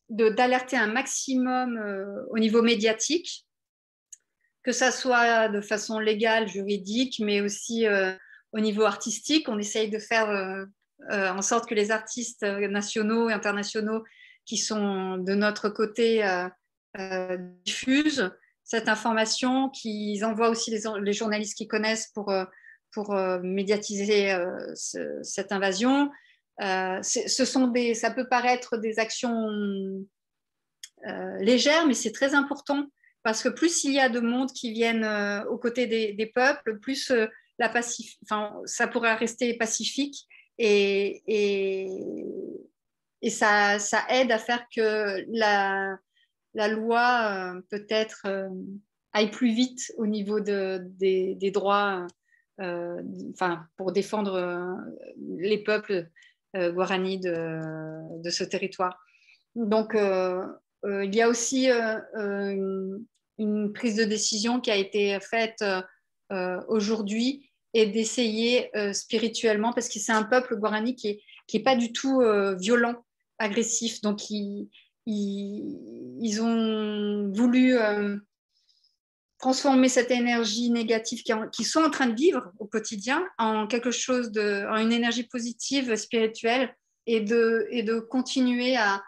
d'alerter un maximum au niveau médiatique, que ça soit de façon légale, juridique, mais aussi au niveau artistique. On essaye de faire en sorte que les artistes nationaux et internationaux qui sont de notre côté diffusent cette information, qu'ils envoient aussi les journalistes qui connaissent pour médiatiser cette invasion. Ça peut paraître des actions légères, mais c'est très important parce que plus il y a de monde qui viennent aux côtés des peuples, plus ça pourra rester pacifique et ça aide à faire que la loi peut-être aille plus vite au niveau des droits pour défendre les peuples guaranis de ce territoire. Donc, il y a aussi une prise de décision qui a été faite aujourd'hui et d'essayer spirituellement, parce que c'est un peuple guarani qui est pas du tout violent, agressif. Donc, ils ont voulu transformer cette énergie négative qu'ils sont en train de vivre au quotidien en quelque chose en une énergie positive, spirituelle, et de continuer à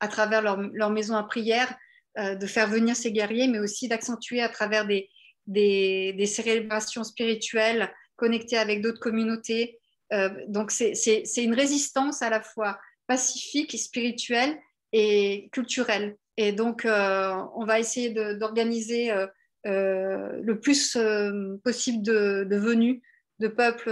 travers leur maison à prière, de faire venir ces guerriers, mais aussi d'accentuer à travers des célébrations spirituelles connectées avec d'autres communautés. Donc, c'est une résistance à la fois pacifique, spirituelle et culturelle. Et donc, on va essayer d'organiser le plus possible de venues de peuples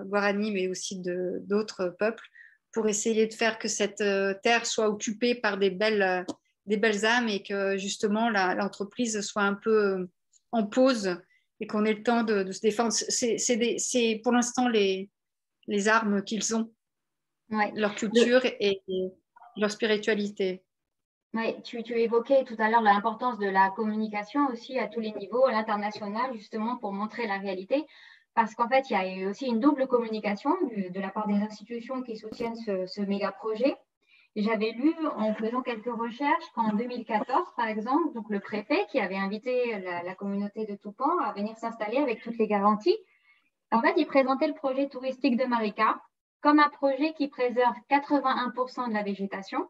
guarani, mais aussi d'autres peuples, pour essayer de faire que cette terre soit occupée par des belles âmes et que justement l'entreprise soit un peu en pause et qu'on ait le temps de se défendre. C'est pour l'instant les armes qu'ils ont, ouais. Leur culture et leur spiritualité. Oui, tu évoquais tout à l'heure l'importance de la communication aussi à tous les niveaux, à l'international, justement pour montrer la réalité. Parce qu'en fait, il y a eu aussi une double communication de la part des institutions qui soutiennent ce méga projet. J'avais lu en faisant quelques recherches qu'en 2014, par exemple, donc le préfet qui avait invité la communauté de Toupan à venir s'installer avec toutes les garanties, en fait, il présentait le projet touristique de Marica comme un projet qui préserve 81% de la végétation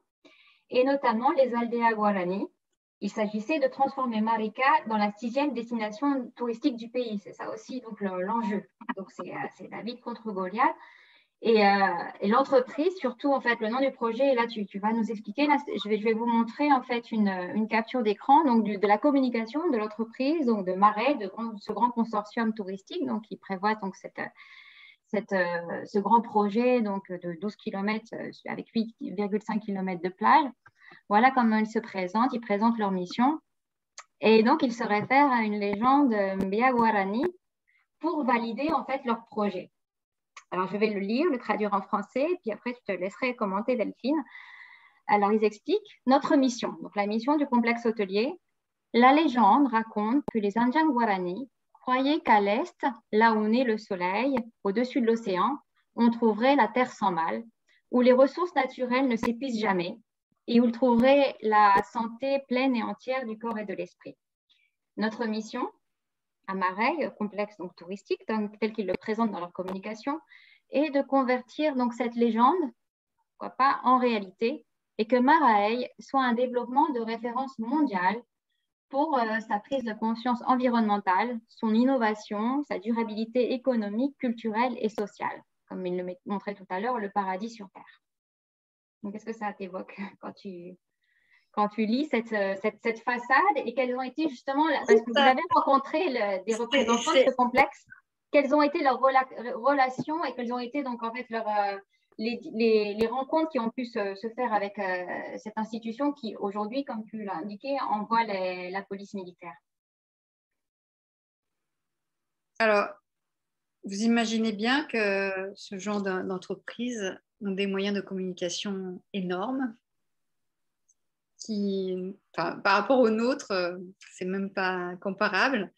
et notamment les aldéas guarani. Il s'agissait de transformer Marica dans la 6e destination touristique du pays. C'est ça aussi donc l'enjeu. Donc c'est David contre Goliath. Et l'entreprise, surtout en fait le nom du projet, et là tu vas nous expliquer, là, je vais vous montrer en fait une capture d'écran donc de la communication de l'entreprise, donc de Marais, de ce grand consortium touristique donc, qui prévoit donc ce grand projet donc, de 12 km avec 8,5 km de plage. Voilà comment ils se présentent, ils présentent leur mission. Et donc, ils se réfèrent à une légende Mbia Guarani pour valider en fait leur projet. Alors, je vais le lire, le traduire en français, puis après, je te laisserai commenter, Delphine. Alors, ils expliquent notre mission, donc la mission du complexe hôtelier. La légende raconte que les Indiens Guarani croyaient qu'à l'est, là où naît le soleil, au-dessus de l'océan, on trouverait la terre sans mal, où les ressources naturelles ne s'épuisent jamais et où ils trouveraient la santé pleine et entière du corps et de l'esprit. Notre mission, à Mareil, complexe donc touristique, tel qu'ils le présentent dans leur communication, et de convertir donc cette légende, pourquoi pas, en réalité, et que Mareil soit un développement de référence mondiale pour sa prise de conscience environnementale, son innovation, sa durabilité économique, culturelle et sociale, comme il le montrait tout à l'heure, le paradis sur Terre. Donc, qu'est-ce que ça t'évoque quand tu lis cette façade et quelles ont été justement, parce que vous avez rencontré des représentants de ce complexe, quelles ont été leurs relations et quelles ont été donc en fait les rencontres qui ont pu se faire avec cette institution qui aujourd'hui, comme tu l'as indiqué, envoie la police militaire. Alors, vous imaginez bien que ce genre d'entreprise ont des moyens de communication énormes par rapport aux nôtres, c'est même pas comparable,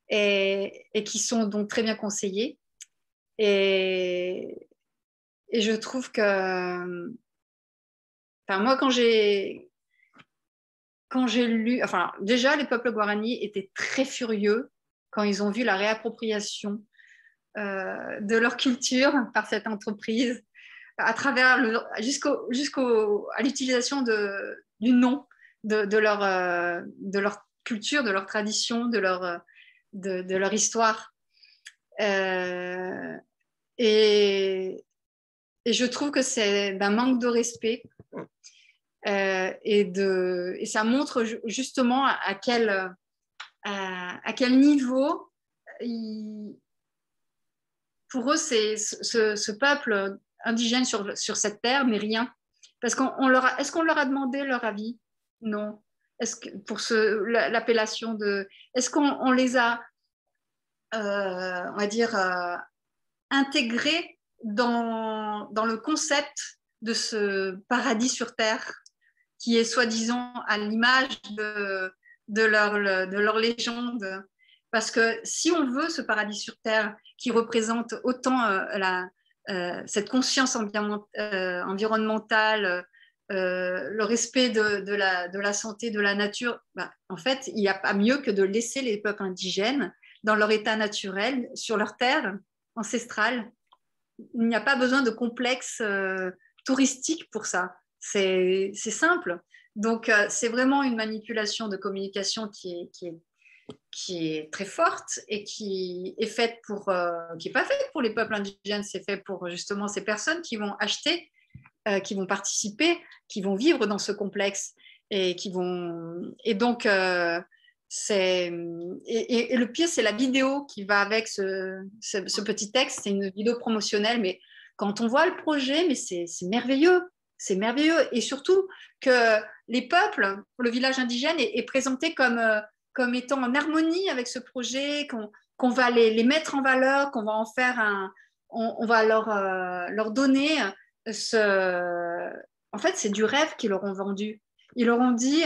et qui sont donc très bien conseillés. Et je trouve que, moi, quand j'ai lu, déjà, les peuples Guarani étaient très furieux quand ils ont vu la réappropriation de leur culture par cette entreprise, à travers à l'utilisation du nom de leur culture, de leur tradition, de leur histoire. Et je trouve que c'est d'un manque de respect et ça montre justement à quel niveau pour eux, ce peuple indigène sur cette terre n'est rien. Parce est-ce qu'on leur a demandé leur avis? Non. Est-ce que pour l'appellation de... Est-ce qu'on les a, on va dire, intégrés dans le concept de ce paradis sur terre qui est soi-disant à l'image de leur légende? Parce que si on veut ce paradis sur terre qui représente autant cette conscience environnementale, le respect de la santé, de la nature, en fait, il n'y a pas mieux que de laisser les peuples indigènes dans leur état naturel, sur leur terre ancestrale. Il n'y a pas besoin de complexe touristique pour ça. C'est simple. Donc, c'est vraiment une manipulation de communication qui est très forte et qui est faite qui n'est pas faite pour les peuples indigènes, c'est fait pour justement ces personnes qui vont acheter, qui vont participer, qui vont vivre dans ce complexe et donc et le pire, c'est la vidéo qui va avec ce petit texte. C'est une vidéo promotionnelle, mais quand on voit le projet, mais c'est merveilleux. C'est merveilleux. Et surtout que les peuples, le village indigène est présenté comme étant en harmonie avec ce projet, qu'on va les mettre en valeur, qu'on va en faire on va leur donner en fait, c'est du rêve qu'ils leur ont vendu. Ils leur ont dit,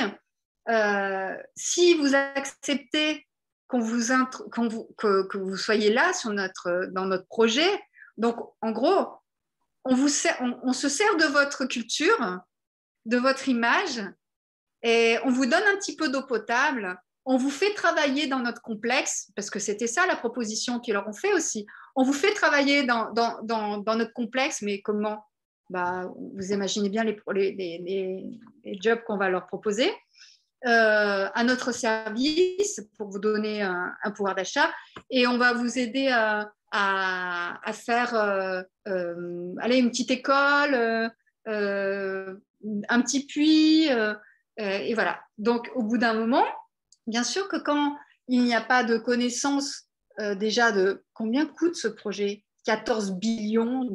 si vous acceptez que vous soyez là dans notre projet, donc en gros, on se sert de votre culture, de votre image, et on vous donne un petit peu d'eau potable, on vous fait travailler dans notre complexe, parce que c'était ça la proposition qu'ils leur ont fait aussi. On vous fait travailler dans notre complexe, mais comment? Vous imaginez bien les jobs qu'on va leur proposer. À notre service pour vous donner un pouvoir d'achat, et on va vous aider à faire une petite école, un petit puits, et voilà. Donc, au bout d'un moment, bien sûr que quand il n'y a pas de connaissance déjà de combien coûte ce projet, 14 billions,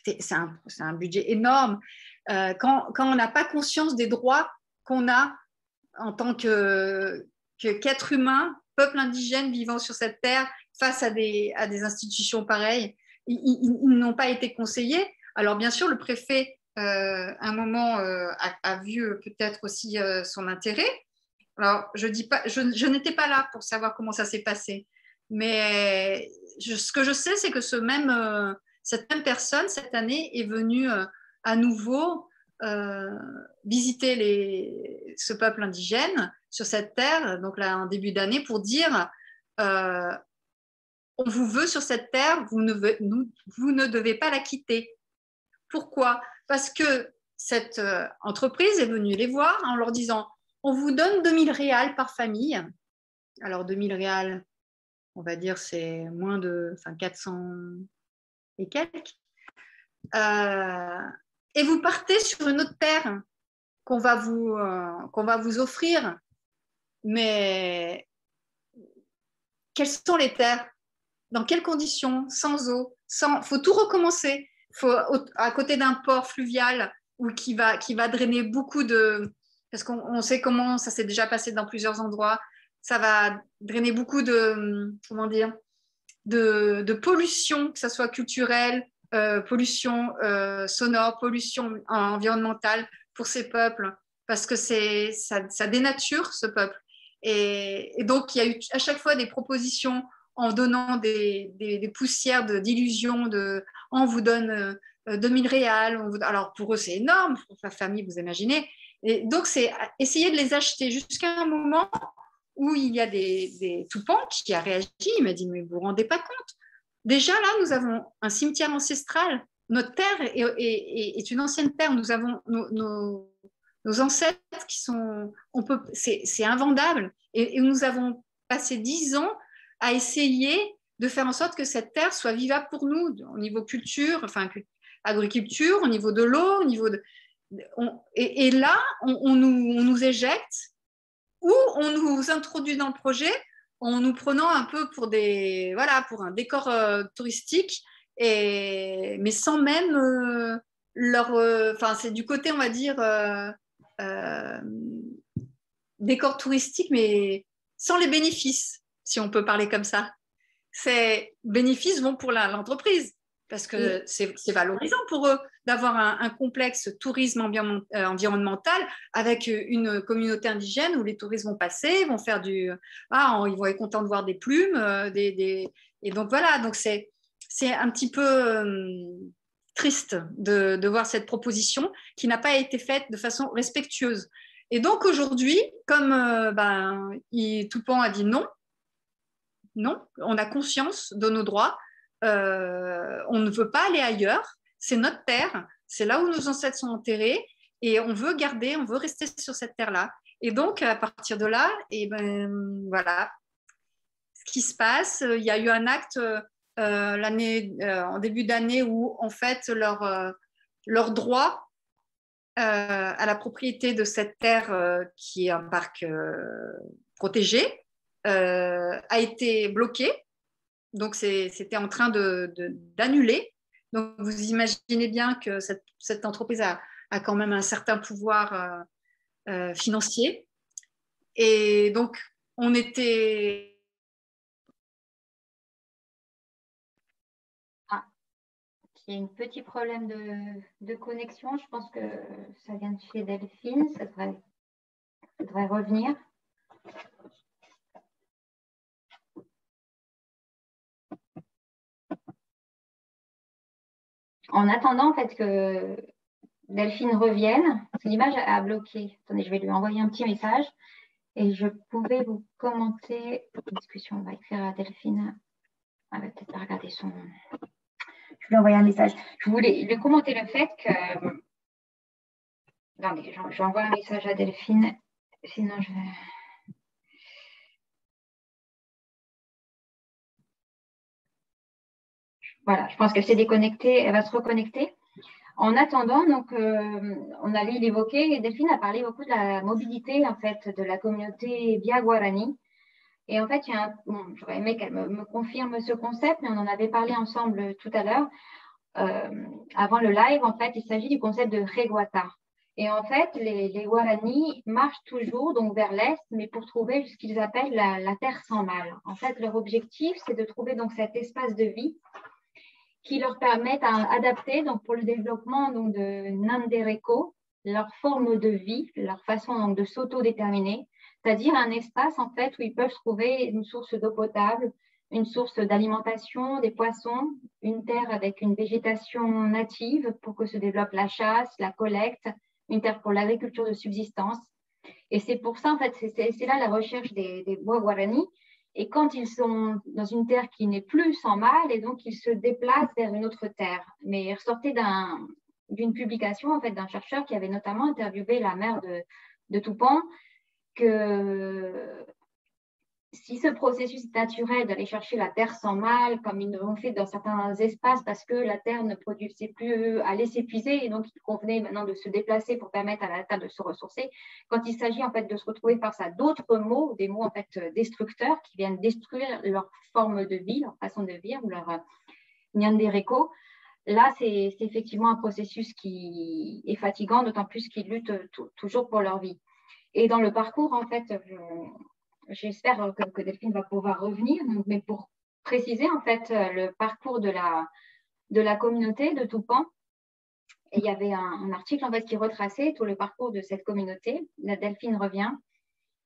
c'est un budget énorme. Quand on n'a pas conscience des droits qu'on a en tant qu'être humain, peuple indigène vivant sur cette terre, face à des institutions pareilles, ils n'ont pas été conseillés. Alors bien sûr, le préfet, à un moment, a vu peut-être aussi son intérêt. Alors, je n'étais pas là pour savoir comment ça s'est passé, mais ce que je sais, c'est que cette même personne, cette année, est venue à nouveau visiter ce peuple indigène sur cette terre, donc là en début d'année, pour dire on vous veut sur cette terre, vous ne devez pas la quitter. Pourquoi? Parce que cette entreprise est venue les voir en leur disant, on vous donne 2000 réals par famille. Alors 2000 réals, on va dire c'est moins de 400 et quelques. Et vous partez sur une autre terre qu'on va vous offrir. Mais quelles sont les terres? Dans quelles conditions? Sans eau, faut tout recommencer. À côté d'un port fluvial qui va drainer beaucoup de... Parce qu'on sait comment ça s'est déjà passé dans plusieurs endroits. Ça va drainer beaucoup de... Comment dire? De pollution, que ce soit culturelle, pollution sonore, pollution environnementale pour ces peuples. Parce que ça dénature ce peuple. Et donc, il y a eu à chaque fois des propositions en donnant des poussières d'illusions, on vous donne 2000 réals. Alors, pour eux, c'est énorme, pour la famille, vous imaginez. Et donc, c'est essayer de les acheter jusqu'à un moment où il y a des Toupans qui a réagi. Il m'a dit, mais vous ne vous rendez pas compte? Déjà, là, nous avons un cimetière ancestral. Notre terre est une ancienne terre. Nous avons nos ancêtres qui sont... C'est invendable. Et nous avons passé 10 ans à essayer de faire en sorte que cette terre soit vivable pour nous, au niveau culture, agriculture, au niveau de l'eau, au niveau de... Et là, on nous éjecte ou on nous introduit dans le projet en nous prenant un peu pour pour un décor touristique, mais sans même c'est du côté, on va dire, décor touristique, mais sans les bénéfices, si on peut parler comme ça. Ces bénéfices vont pour l'entreprise, parce que c'est valorisant pour eux d'avoir un complexe tourisme environnemental avec une communauté indigène où les touristes vont passer, vont faire ils vont être contents de voir des plumes, et donc voilà, donc c'est un petit peu triste de voir cette proposition qui n'a pas été faite de façon respectueuse. Et donc aujourd'hui, comme Toupan a dit non, on a conscience de nos droits, on ne veut pas aller ailleurs, c'est notre terre, c'est là où nos ancêtres sont enterrés, et on veut rester sur cette terre-là. Et donc, à partir de là, voilà ce qui se passe. Il y a eu un acte en début d'année où, en fait, leur droit à la propriété de cette terre, qui est un parc protégé, a été bloqué. Donc, c'était en train d'annuler. Donc, vous imaginez bien que cette entreprise a quand même un certain pouvoir financier. Et donc, on était... Il y a un petit problème de connexion. Je pense que ça vient de chez Delphine. Ça devrait revenir. En attendant, en fait, que Delphine revienne, l'image a bloqué. Attendez, je vais lui envoyer un petit message et je pouvais vous commenter une discussion. On va écrire à Delphine. Elle va peut-être pas regarder son... Je lui ai envoyé un message. Je voulais lui commenter le fait que... Attendez, j'envoie un message à Delphine. Sinon, je vais... Voilà, je pense qu'elle s'est déconnectée. Elle va se reconnecter. En attendant, donc, on allait l'évoquer. Delphine a parlé beaucoup de la mobilité, en fait, de la communauté Bia Guarani. Et en fait, j'aurais aimé qu'elle me confirme ce concept, mais on en avait parlé ensemble tout à l'heure. Avant le live, en fait, il s'agit du concept de Reguata. Et en fait, les Guarani marchent toujours donc vers l'est, mais pour trouver ce qu'ils appellent la terre sans mal. En fait, leur objectif, c'est de trouver donc cet espace de vie qui leur permette d'adapter donc pour le développement donc, de Nandereko, leur forme de vie, leur façon donc, de s'autodéterminer, c'est-à-dire un espace en fait où ils peuvent trouver une source d'eau potable, une source d'alimentation, des poissons, une terre avec une végétation native pour que se développe la chasse, la collecte, une terre pour l'agriculture de subsistance. Et c'est pour ça, en fait, c'est là la recherche des bois Guarani. Et quand ils sont dans une terre qui n'est plus sans mâle, et donc ils se déplacent vers une autre terre. Mais il ressortait d'une publication en fait, d'un chercheur qui avait notamment interviewé la mère de Toupan, que si ce processus est naturel d'aller chercher la terre sans mâle, comme ils l'ont fait dans certains espaces, parce que la terre ne produisait plus, allait s'épuiser, et donc il convenait maintenant de se déplacer pour permettre à la terre de se ressourcer. Quand il s'agit en fait de se retrouver face à d'autres mots, des mots en fait destructeurs qui viennent détruire leur forme de vie, leur façon de vivre, leur Nyandereko, là c'est effectivement un processus qui est fatigant, d'autant plus qu'ils luttent toujours pour leur vie. Et dans le parcours, en fait, j'espère que Delphine va pouvoir revenir, mais pour préciser en fait le parcours de la communauté de Toupan, et il y avait un article en fait qui retraçait tout le parcours de cette communauté. La Delphine revient.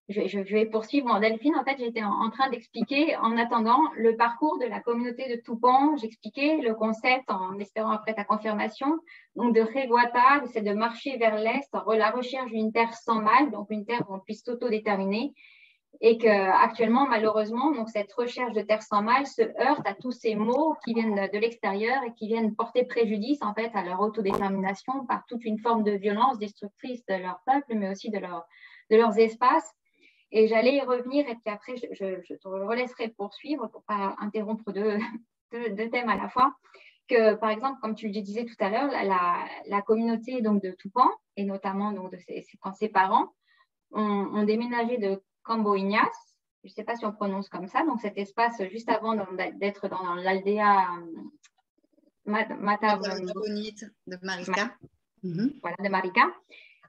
Je vais poursuivre. Bon, Delphine, en fait, j'étais en train d'expliquer, en attendant, le parcours de la communauté de Toupan. J'expliquais le concept en espérant après ta confirmation. Donc, de Reguata, c'est de marcher vers l'est, la recherche d'une terre sans mâle, donc une terre où on puisse s'autodéterminer. Et qu'actuellement, malheureusement, donc cette recherche de terre sans mâle se heurte à tous ces mots qui viennent de l'extérieur et qui viennent porter préjudice en fait à leur autodétermination par toute une forme de violence destructrice de leur peuple, mais aussi de leurs espaces. Et j'allais y revenir et puis après, je te relaisserai poursuivre pour ne pas interrompre deux thèmes à la fois. Que, par exemple, comme tu le disais tout à l'heure, la communauté donc, de Toupan, et notamment donc, quand ses parents ont déménagé de Camboinhas, je ne sais pas si on prononce comme ça, donc cet espace juste avant d'être dans l'aldea Bonite de Marika. Voilà, de Marika.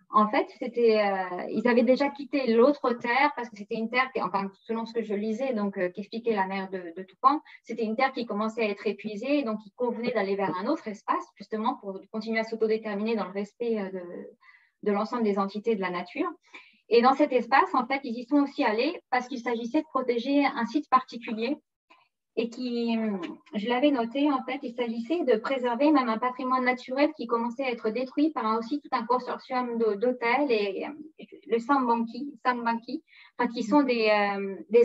En fait, ils avaient déjà quitté l'autre terre parce que c'était une terre, enfin, selon ce que je lisais, donc qu'expliquait la mère de Toupan, c'était une terre qui commençait à être épuisée, donc il convenait d'aller vers un autre espace, justement, pour continuer à s'autodéterminer dans le respect de l'ensemble des entités de la nature. Et dans cet espace, en fait, ils y sont aussi allés parce qu'il s'agissait de protéger un site particulier et je l'avais noté, en fait, il s'agissait de préserver même un patrimoine naturel qui commençait à être détruit par aussi tout un consortium d'hôtels et le Sambanki, enfin, qui sont des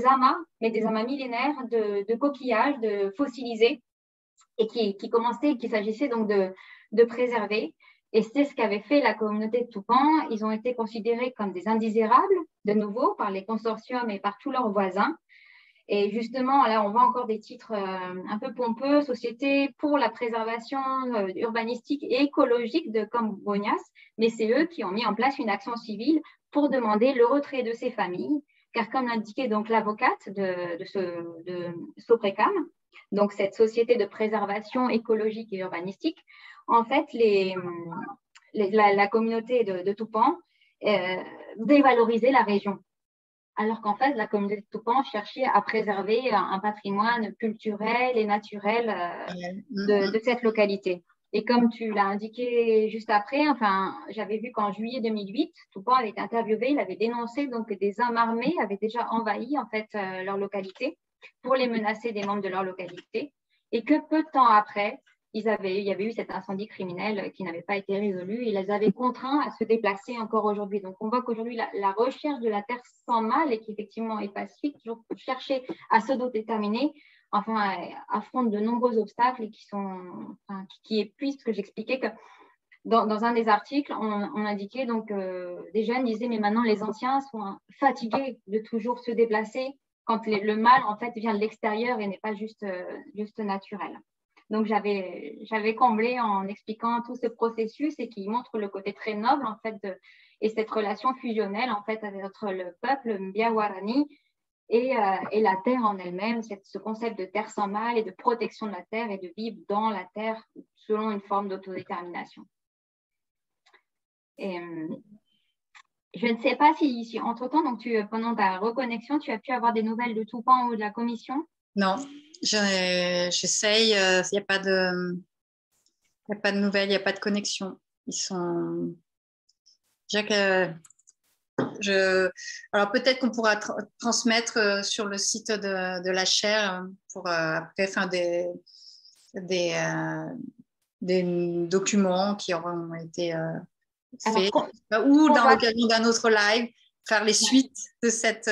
amas, mais des amas millénaires de coquillages, de fossilisés et qu'il s'agissait donc de préserver. Et c'est ce qu'avait fait la communauté de Toupan. Ils ont été considérés comme des indésirables, de nouveau, par les consortiums et par tous leurs voisins. Et justement, là, on voit encore des titres un peu pompeux, Société pour la préservation urbanistique et écologique de Camboinhas, mais c'est eux qui ont mis en place une action civile pour demander le retrait de ces familles, car comme l'indiquait donc l'avocate de Soprecam, donc cette société de préservation écologique et urbanistique, en fait, la communauté de Toupan dévalorisait la région. Alors qu'en fait, la communauté de Toupan cherchait à préserver un patrimoine culturel et naturel de cette localité. Et comme tu l'as indiqué juste après, enfin, j'avais vu qu'en juillet 2008, Toupan avait été interviewé, il avait dénoncé donc que des hommes armés avaient déjà envahi en fait leur localité pour les menacer des membres de leur localité, et que peu de temps après, il y avait eu cet incendie criminel qui n'avait pas été résolu et ils les avaient contraints à se déplacer encore aujourd'hui. Donc, on voit qu'aujourd'hui, la recherche de la terre sans mâle et qui effectivement est pacifique, toujours chercher à s'autodéterminer, enfin, affronte de nombreux obstacles et qui épuisent ce que j'expliquais que dans un des articles, on indiquait donc des jeunes disaient mais maintenant les anciens sont fatigués de toujours se déplacer quand le mal en fait vient de l'extérieur et n'est pas juste naturel. Donc, j'avais comblé en expliquant tout ce processus et qui montre le côté très noble, en fait, et cette relation fusionnelle, en fait, entre le peuple Mbiawarani et la terre en elle-même, ce concept de terre sans mâle et de protection de la terre et de vivre dans la terre selon une forme d'autodétermination. Et je ne sais pas si entre-temps, donc pendant ta reconnexion, tu as pu avoir des nouvelles de Toupan ou de la commission? Non, j'essaye, il n'y a pas de nouvelles, il n'y a pas de connexion. Ils sont... Alors peut-être qu'on pourra transmettre sur le site de la chaire pour après faire des documents qui auront été faits, ou dans l'occasion d'un autre live, faire les suites de cette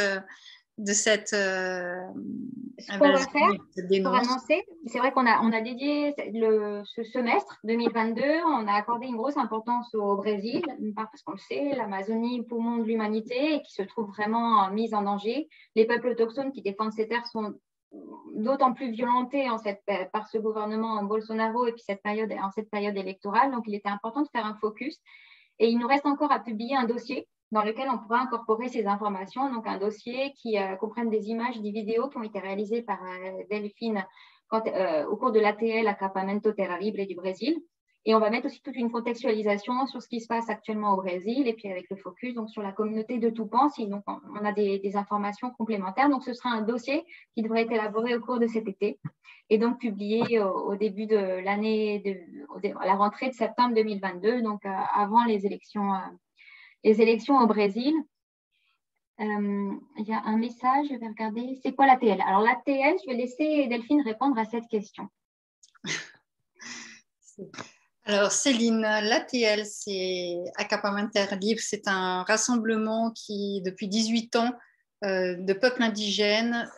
de cette Ce qu'on va invasion faire et cette pour dénonce. annoncer, c'est vrai qu'on a dédié ce semestre 2022, on a accordé une grosse importance au Brésil, parce qu'on le sait, l'Amazonie, poumon de l'humanité, et qui se trouve vraiment mise en danger. Les peuples autochtones qui défendent ces terres sont d'autant plus violentés par ce gouvernement Bolsonaro et puis en cette période électorale. Donc, il était important de faire un focus. Et il nous reste encore à publier un dossier dans lequel on pourra incorporer ces informations. Donc, un dossier qui comprenne des images, des vidéos qui ont été réalisées par Delphine au cours de l'ATL Acampamento Terra Libre du Brésil. Et on va mettre aussi toute une contextualisation sur ce qui se passe actuellement au Brésil et puis avec le focus donc, sur la communauté de Tupãs. Donc, on a des informations complémentaires. Donc, ce sera un dossier qui devrait être élaboré au cours de cet été et donc publié au début de l'année, à la rentrée de septembre 2022, donc avant les élections au Brésil. Il y a un message, je vais regarder. C'est quoi l'ATL? Alors, l'ATL, je vais laisser Delphine répondre à cette question. Alors, Céline, l'ATL, c'est Acampamento Libre, c'est un rassemblement qui, depuis 18 ans, de peuples indigènes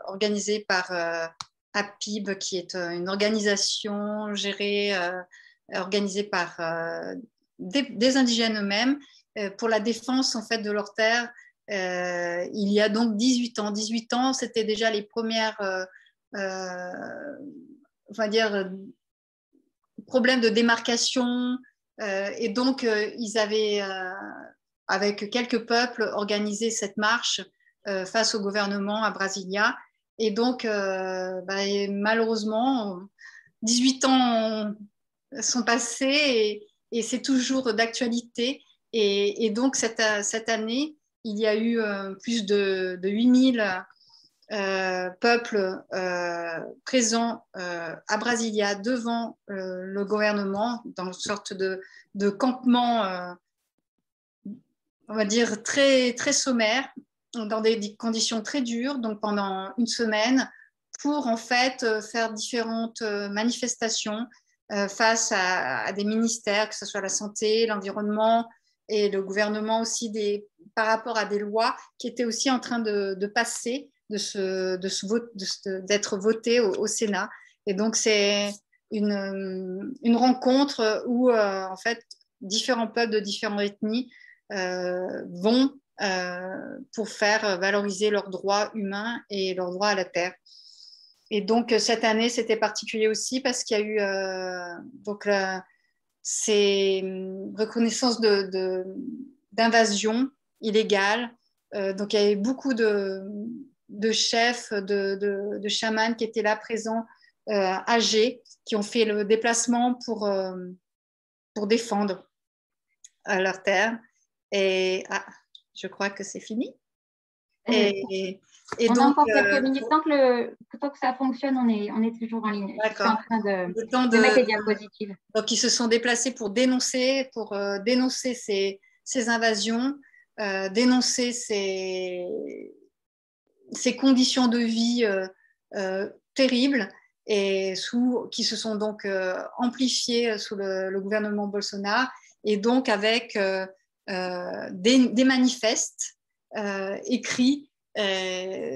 organisé par APIB, qui est une organisation gérée, organisée par des indigènes eux-mêmes pour la défense en fait, de leurs terres. Il y a donc 18 ans. 18 ans, c'était déjà les premières, on va dire, problèmes de démarcation. Et donc, ils avaient, avec quelques peuples, organisé cette marche face au gouvernement à Brasilia. Et donc, malheureusement, 18 ans sont passés et c'est toujours d'actualité. Et donc, cette année, il y a eu plus de 8000 peuples présents à Brasilia devant le gouvernement dans une sorte de campement, on va dire, très, très sommaire, dans des conditions très dures, donc pendant une semaine, pour en fait faire différentes manifestations face à des ministères, que ce soit la santé, l'environnement et le gouvernement aussi, par rapport à des lois qui étaient aussi en train de passer, d'être votées au Sénat. Et donc, c'est une rencontre où, en fait, différents peuples de différentes ethnies vont pour faire valoriser leurs droits humains et leurs droits à la terre. Et donc, cette année, c'était particulier aussi parce qu'il y a eu ces reconnaissances d'invasion illégale. Donc, il y avait beaucoup de chefs, de chamans qui étaient là présents, âgés, qui ont fait le déplacement pour défendre leur terre. Et je crois que c'est fini. Et on donc, a encore quelques minutes. Tant que ça fonctionne, on est toujours en ligne. Je suis en train de mettre les diapositives. Donc, ils se sont déplacés pour dénoncer ces invasions, dénoncer ces conditions de vie terribles et qui se sont donc amplifiées sous le gouvernement Bolsonaro, et donc avec des manifestes écrits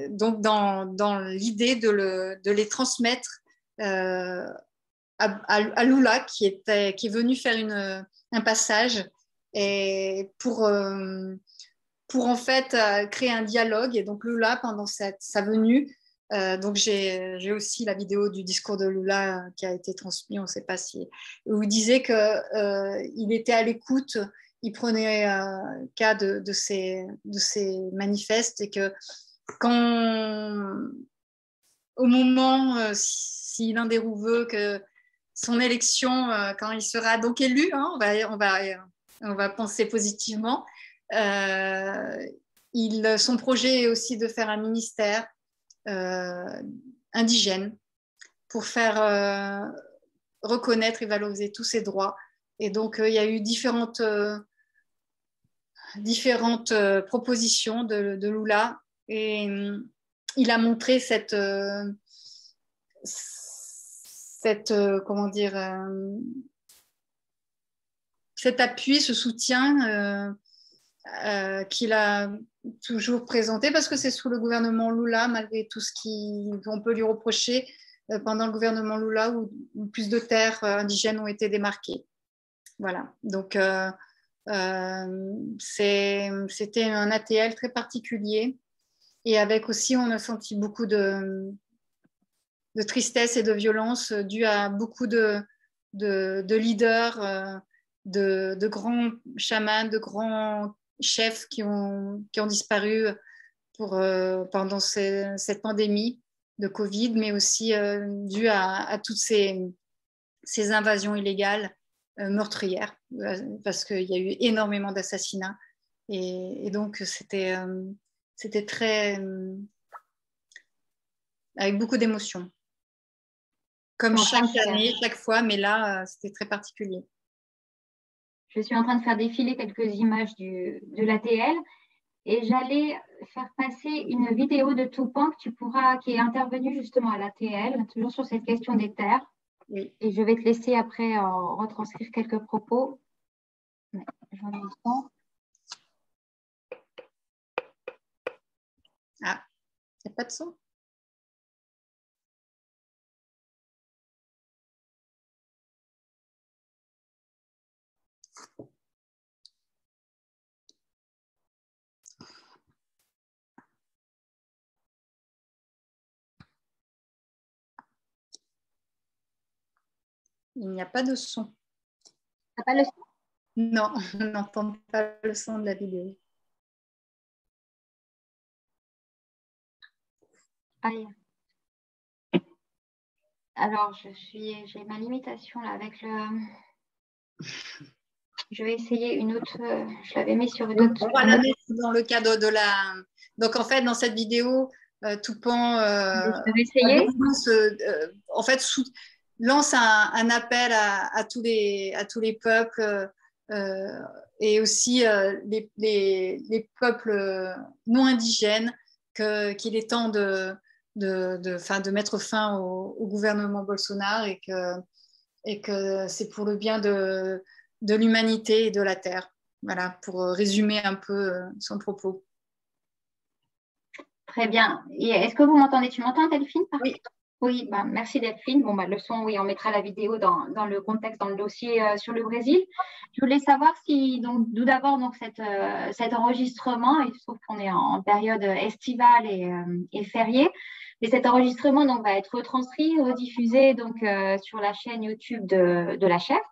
donc dans l'idée de les transmettre à Lula qui est venu faire un passage et pour en fait créer un dialogue. Et donc Lula, pendant sa venue, donc j'ai aussi la vidéo du discours de Lula qui a été transmis, on ne sait pas si, où il disait qu'il était à l'écoute, il prenait cas de ces manifestes, et que au moment, si l'un des roues veut que son élection, quand il sera donc élu, hein, on va penser positivement, son projet est aussi de faire un ministère indigène pour faire reconnaître et valoriser tous ses droits. Et donc, il y a eu différentes propositions de Lula, et il a montré comment dire, cet appui, ce soutien qu'il a toujours présenté, parce que c'est sous le gouvernement Lula, malgré tout ce qu'on peut lui reprocher, pendant le gouvernement Lula, où plus de terres indigènes ont été démarquées. Voilà, donc c'était un ATL très particulier, et avec aussi, on a senti beaucoup de tristesse et de violence due à beaucoup de leaders, de grands chamans, de grands chefs qui ont disparu pendant cette pandémie de Covid, mais aussi dû à toutes ces invasions illégales meurtrières, parce qu'il y a eu énormément d'assassinats. Et donc, c'était très... avec beaucoup d'émotions. Comme chaque année, chaque fois, mais là, c'était très particulier. Je suis en train de faire défiler quelques images de l'ATL et j'allais faire passer une vidéo de Toupin qui est intervenu justement à l'ATL, toujours sur cette question des terres. Oui. Et je vais te laisser après retranscrire quelques propos. J'en ai le temps. Ah, il n'y a pas de son? Il n'y a pas de son. T'as pas le son? Non, on n'entend pas le son de la vidéo. Allez. Alors, j'ai ma limitation là avec le... Je vais essayer une autre... je l'avais mis sur une autre... On va la mettre dans le cadre de la... Donc, en fait, dans cette vidéo, Toupin en fait, lance un appel à tous les peuples et aussi les peuples non indigènes qu'il est temps de mettre fin au gouvernement Bolsonaro et que c'est pour le bien de l'humanité et de la Terre. Voilà, pour résumer un peu son propos. Très bien. Et est-ce que vous m'entendez? Tu m'entends, Delphine? Oui. Oui, bah, merci Delphine. Bon, bah, le son, oui, on mettra la vidéo dans le contexte, dans le dossier sur le Brésil. Je voulais savoir si, donc, tout d'abord, donc, cet enregistrement, il se trouve qu'on est en période estivale et fériée, mais cet enregistrement donc, va être retranscrit, rediffusé donc, sur la chaîne YouTube de la chef.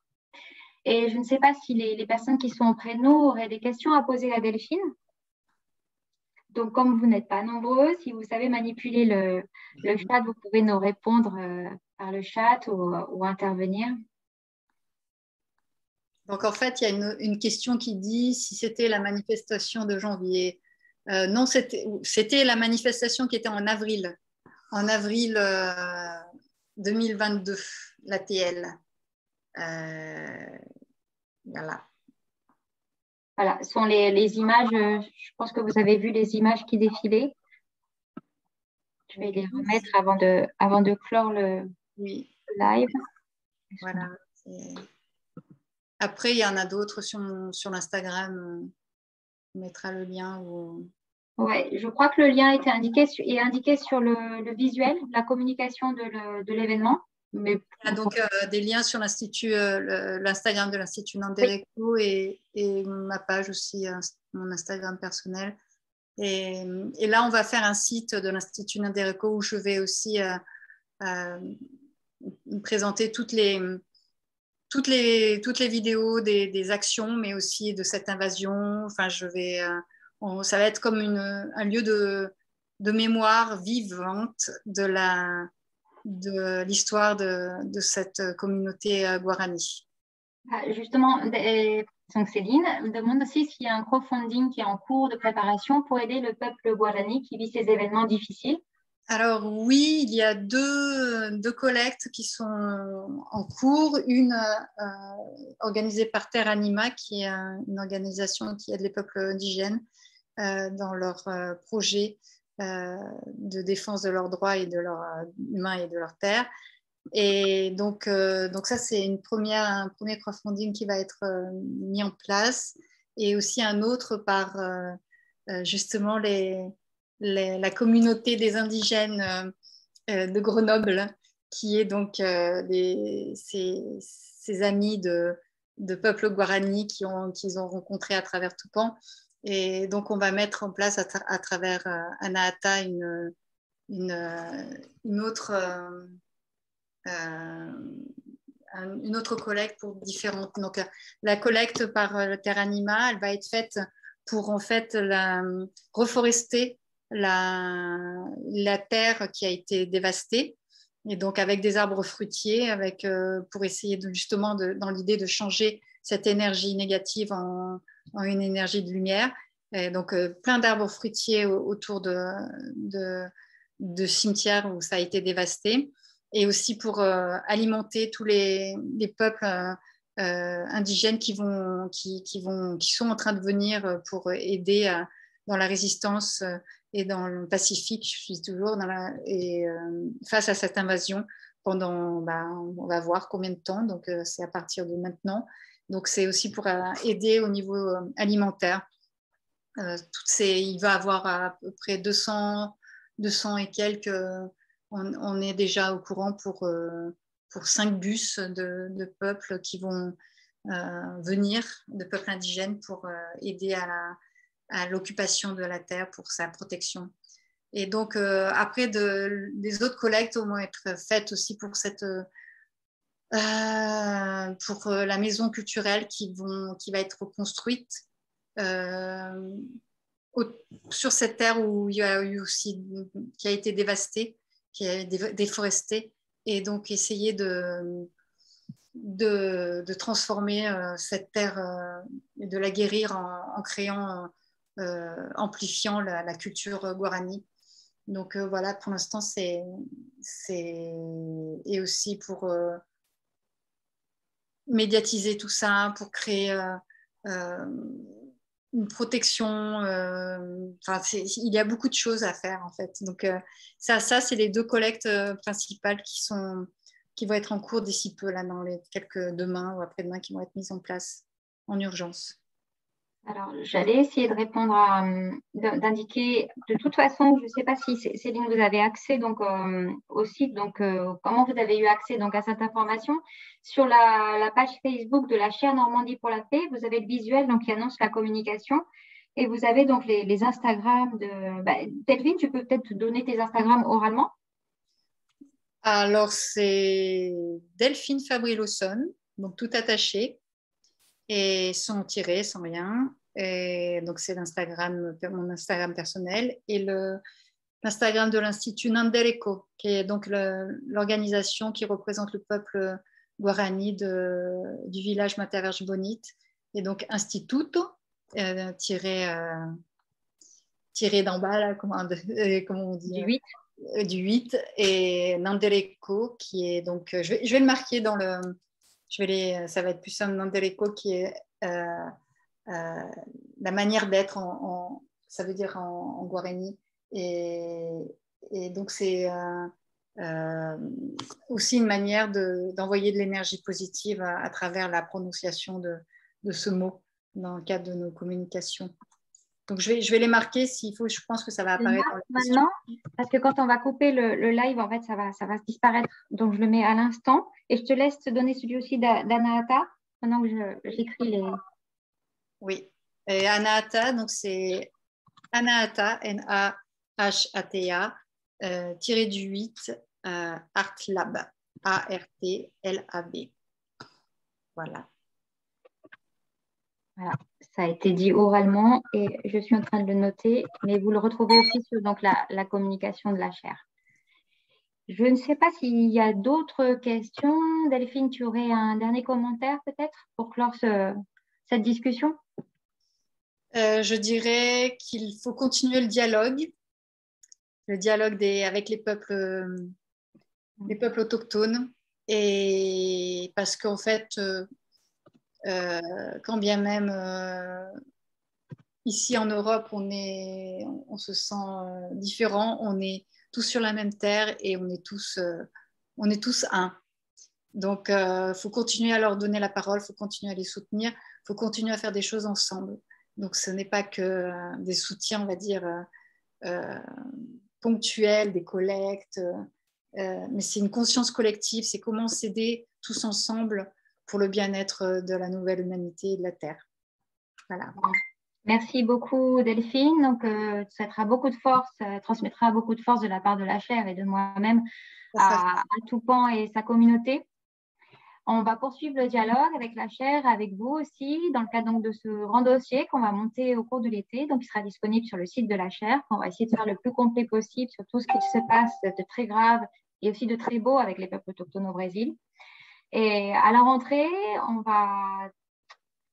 Et je ne sais pas si les personnes qui sont auprès de nous auraient des questions à poser à Delphine. Donc, comme vous n'êtes pas nombreux, si vous savez manipuler le chat, vous pouvez nous répondre par le chat ou intervenir. Donc, en fait, il y a une question qui dit si c'était la manifestation de janvier. Non, c'était la manifestation qui était en avril 2022, l'ATL. Voilà. Voilà, ce sont les images, je pense que vous avez vu les images qui défilaient. Je vais les remettre avant de clore le live. Voilà. Après, il y en a d'autres sur l'Instagram. On mettra le lien. Ouais, je crois que le lien est indiqué sur le visuel, la communication de l'événement. Mais... Il y a donc des liens sur l'Instagram de l'Institut Nandereco et ma page aussi, mon Instagram personnel. Et là, on va faire un site de l'Institut Nandereco où je vais aussi présenter toutes les vidéos des actions, mais aussi de cette invasion. Enfin, ça va être comme un lieu de mémoire vivante de l'histoire de cette communauté guarani. Justement, donc Céline me demande aussi s'il y a un crowdfunding qui est en cours de préparation pour aider le peuple guarani qui vit ces événements difficiles. Alors oui, il y a deux collectes qui sont en cours. Une organisée par Terre Anima, qui est une organisation qui aide les peuples indigènes dans leur projet de défense de leurs droits et de leurs humains et de leurs terres. Et donc ça, c'est un premier crowdfunding qui va être mis en place. et aussi un autre par justement la communauté des indigènes de Grenoble, qui est donc ces amis de peuple guarani qu'ils ont rencontrés à travers Tupã. Et donc, on va mettre en place à travers Anahata une autre collecte pour différentes. Donc, la collecte par Terre Anima, elle va être faite pour en fait reforester la terre qui a été dévastée. Et donc, avec des arbres fruitiers, pour essayer justement dans l'idée de changer cette énergie négative en une énergie de lumière. Et donc, plein d'arbres fruitiers autour de cimetières où ça a été dévasté. Et aussi pour alimenter tous les peuples indigènes qui sont en train de venir pour aider dans la résistance et dans le Pacifique, je suis toujours face à cette invasion pendant, on va voir combien de temps, donc c'est à partir de maintenant. Donc c'est aussi pour aider au niveau alimentaire. Il va avoir à peu près 200 et quelques. On est déjà au courant pour 5 bus de peuples qui vont venir, de peuples indigènes, pour aider à l'occupation de la terre, pour sa protection. Et donc, après, des autres collectes vont être faites aussi pour la maison culturelle qui va être reconstruite sur cette terre où il y a eu aussi, qui a été dévastée, qui est déforestée, et donc essayer de transformer cette terre et de la guérir en créant, amplifiant la culture guarani. Donc voilà, pour l'instant, et aussi pour médiatiser tout ça, pour créer une protection. Il y a beaucoup de choses à faire en fait. Donc ça c'est les 2 collectes principales qui vont être en cours d'ici peu, là, dans les demain ou après-demain, qui vont être mises en place en urgence. Alors, j'allais essayer de répondre d'indiquer, de toute façon, je ne sais pas si Céline, vous avez accès donc, au site, donc comment vous avez eu accès donc, à cette information. Sur la page Facebook de la chaire Normandie pour la paix, vous avez le visuel donc, qui annonce la communication, et vous avez donc les Instagram de… Delphine, tu peux peut-être donner tes Instagram oralement? Alors, c'est Delphine Fabril-Lawson, donc tout attaché, et sans tirer, sans rien. Et donc, c'est mon Instagram personnel, et l'Instagram de l'Institut Nandereko, qui est donc l'organisation qui représente le peuple guarani du village Materage Bonite. Et donc, Instituto, tiré d'en bas, là, comment on dit, Du 8. Du 8, et Nandereko, qui est donc, je vais le marquer dans le, ça va être plus simple, Nandereko, qui est la manière d'être ça veut dire en guarani, et donc c'est aussi une manière d'envoyer de l'énergie positive à travers la prononciation de ce mot dans le cadre de nos communications. Donc, je vais les marquer s'il faut. Je pense que ça va apparaître dans les questions. Maintenant, parce que quand on va couper le live, en fait, ça va disparaître. Donc, je le mets à l'instant. Et je te laisse te donner celui aussi d'Anahata, pendant que j'écris les… Oui. Et Anahata, donc c'est Anahata, N-A-H-A-T-A, tiré du 8, Artlab, A-R-T-L-A-B. Voilà. Voilà, ça a été dit oralement et je suis en train de le noter, mais vous le retrouvez aussi sur donc, la communication de la chaire. Je ne sais pas s'il y a d'autres questions. Delphine, tu aurais un dernier commentaire peut-être pour clore cette discussion? Je dirais qu'il faut continuer le dialogue avec les peuples autochtones, et parce qu'en fait, quand bien même ici en Europe, on se sent différent, on est tous sur la même terre et on est tous un. Donc, il faut continuer à leur donner la parole, il faut continuer à les soutenir, il faut continuer à faire des choses ensemble. Donc, ce n'est pas que des soutiens, on va dire, ponctuels, des collectes, mais c'est une conscience collective, c'est comment s'aider tous ensemble pour le bien-être de la nouvelle humanité et de la Terre. Voilà. Merci beaucoup Delphine. Donc, ça transmettra beaucoup de force de la part de la chaire et de moi-même à Toupan et sa communauté. On va poursuivre le dialogue avec la chaire, avec vous aussi, dans le cadre donc, de ce grand dossier qu'on va monter au cours de l'été. Donc, il sera disponible sur le site de la chaire. On va essayer de faire le plus complet possible sur tout ce qui se passe de très grave et aussi de très beau avec les peuples autochtones au Brésil. Et à la rentrée, on va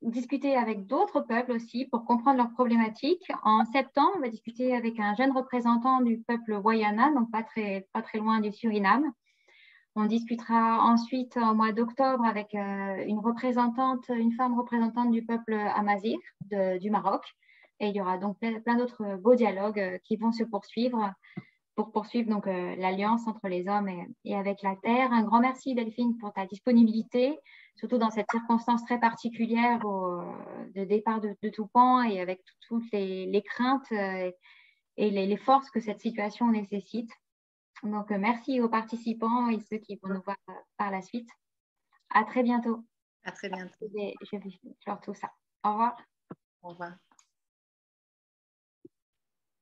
discuter avec d'autres peuples aussi pour comprendre leurs problématiques. En septembre, on va discuter avec un jeune représentant du peuple Wayana, donc pas très loin du Suriname. On discutera ensuite au mois d'octobre avec une femme représentante du peuple Amazigh du Maroc. Et il y aura donc plein d'autres beaux dialogues qui vont se poursuivre pour poursuivre donc l'alliance entre les hommes et avec la terre. Un grand merci Delphine pour ta disponibilité, surtout dans cette circonstance très particulière de départ de Toupan et avec toutes les craintes et les forces que cette situation nécessite. Donc, merci aux participants et ceux qui vont nous voir par la suite. À très bientôt. À très bientôt. Je vais clore tout ça. Au revoir. Au revoir.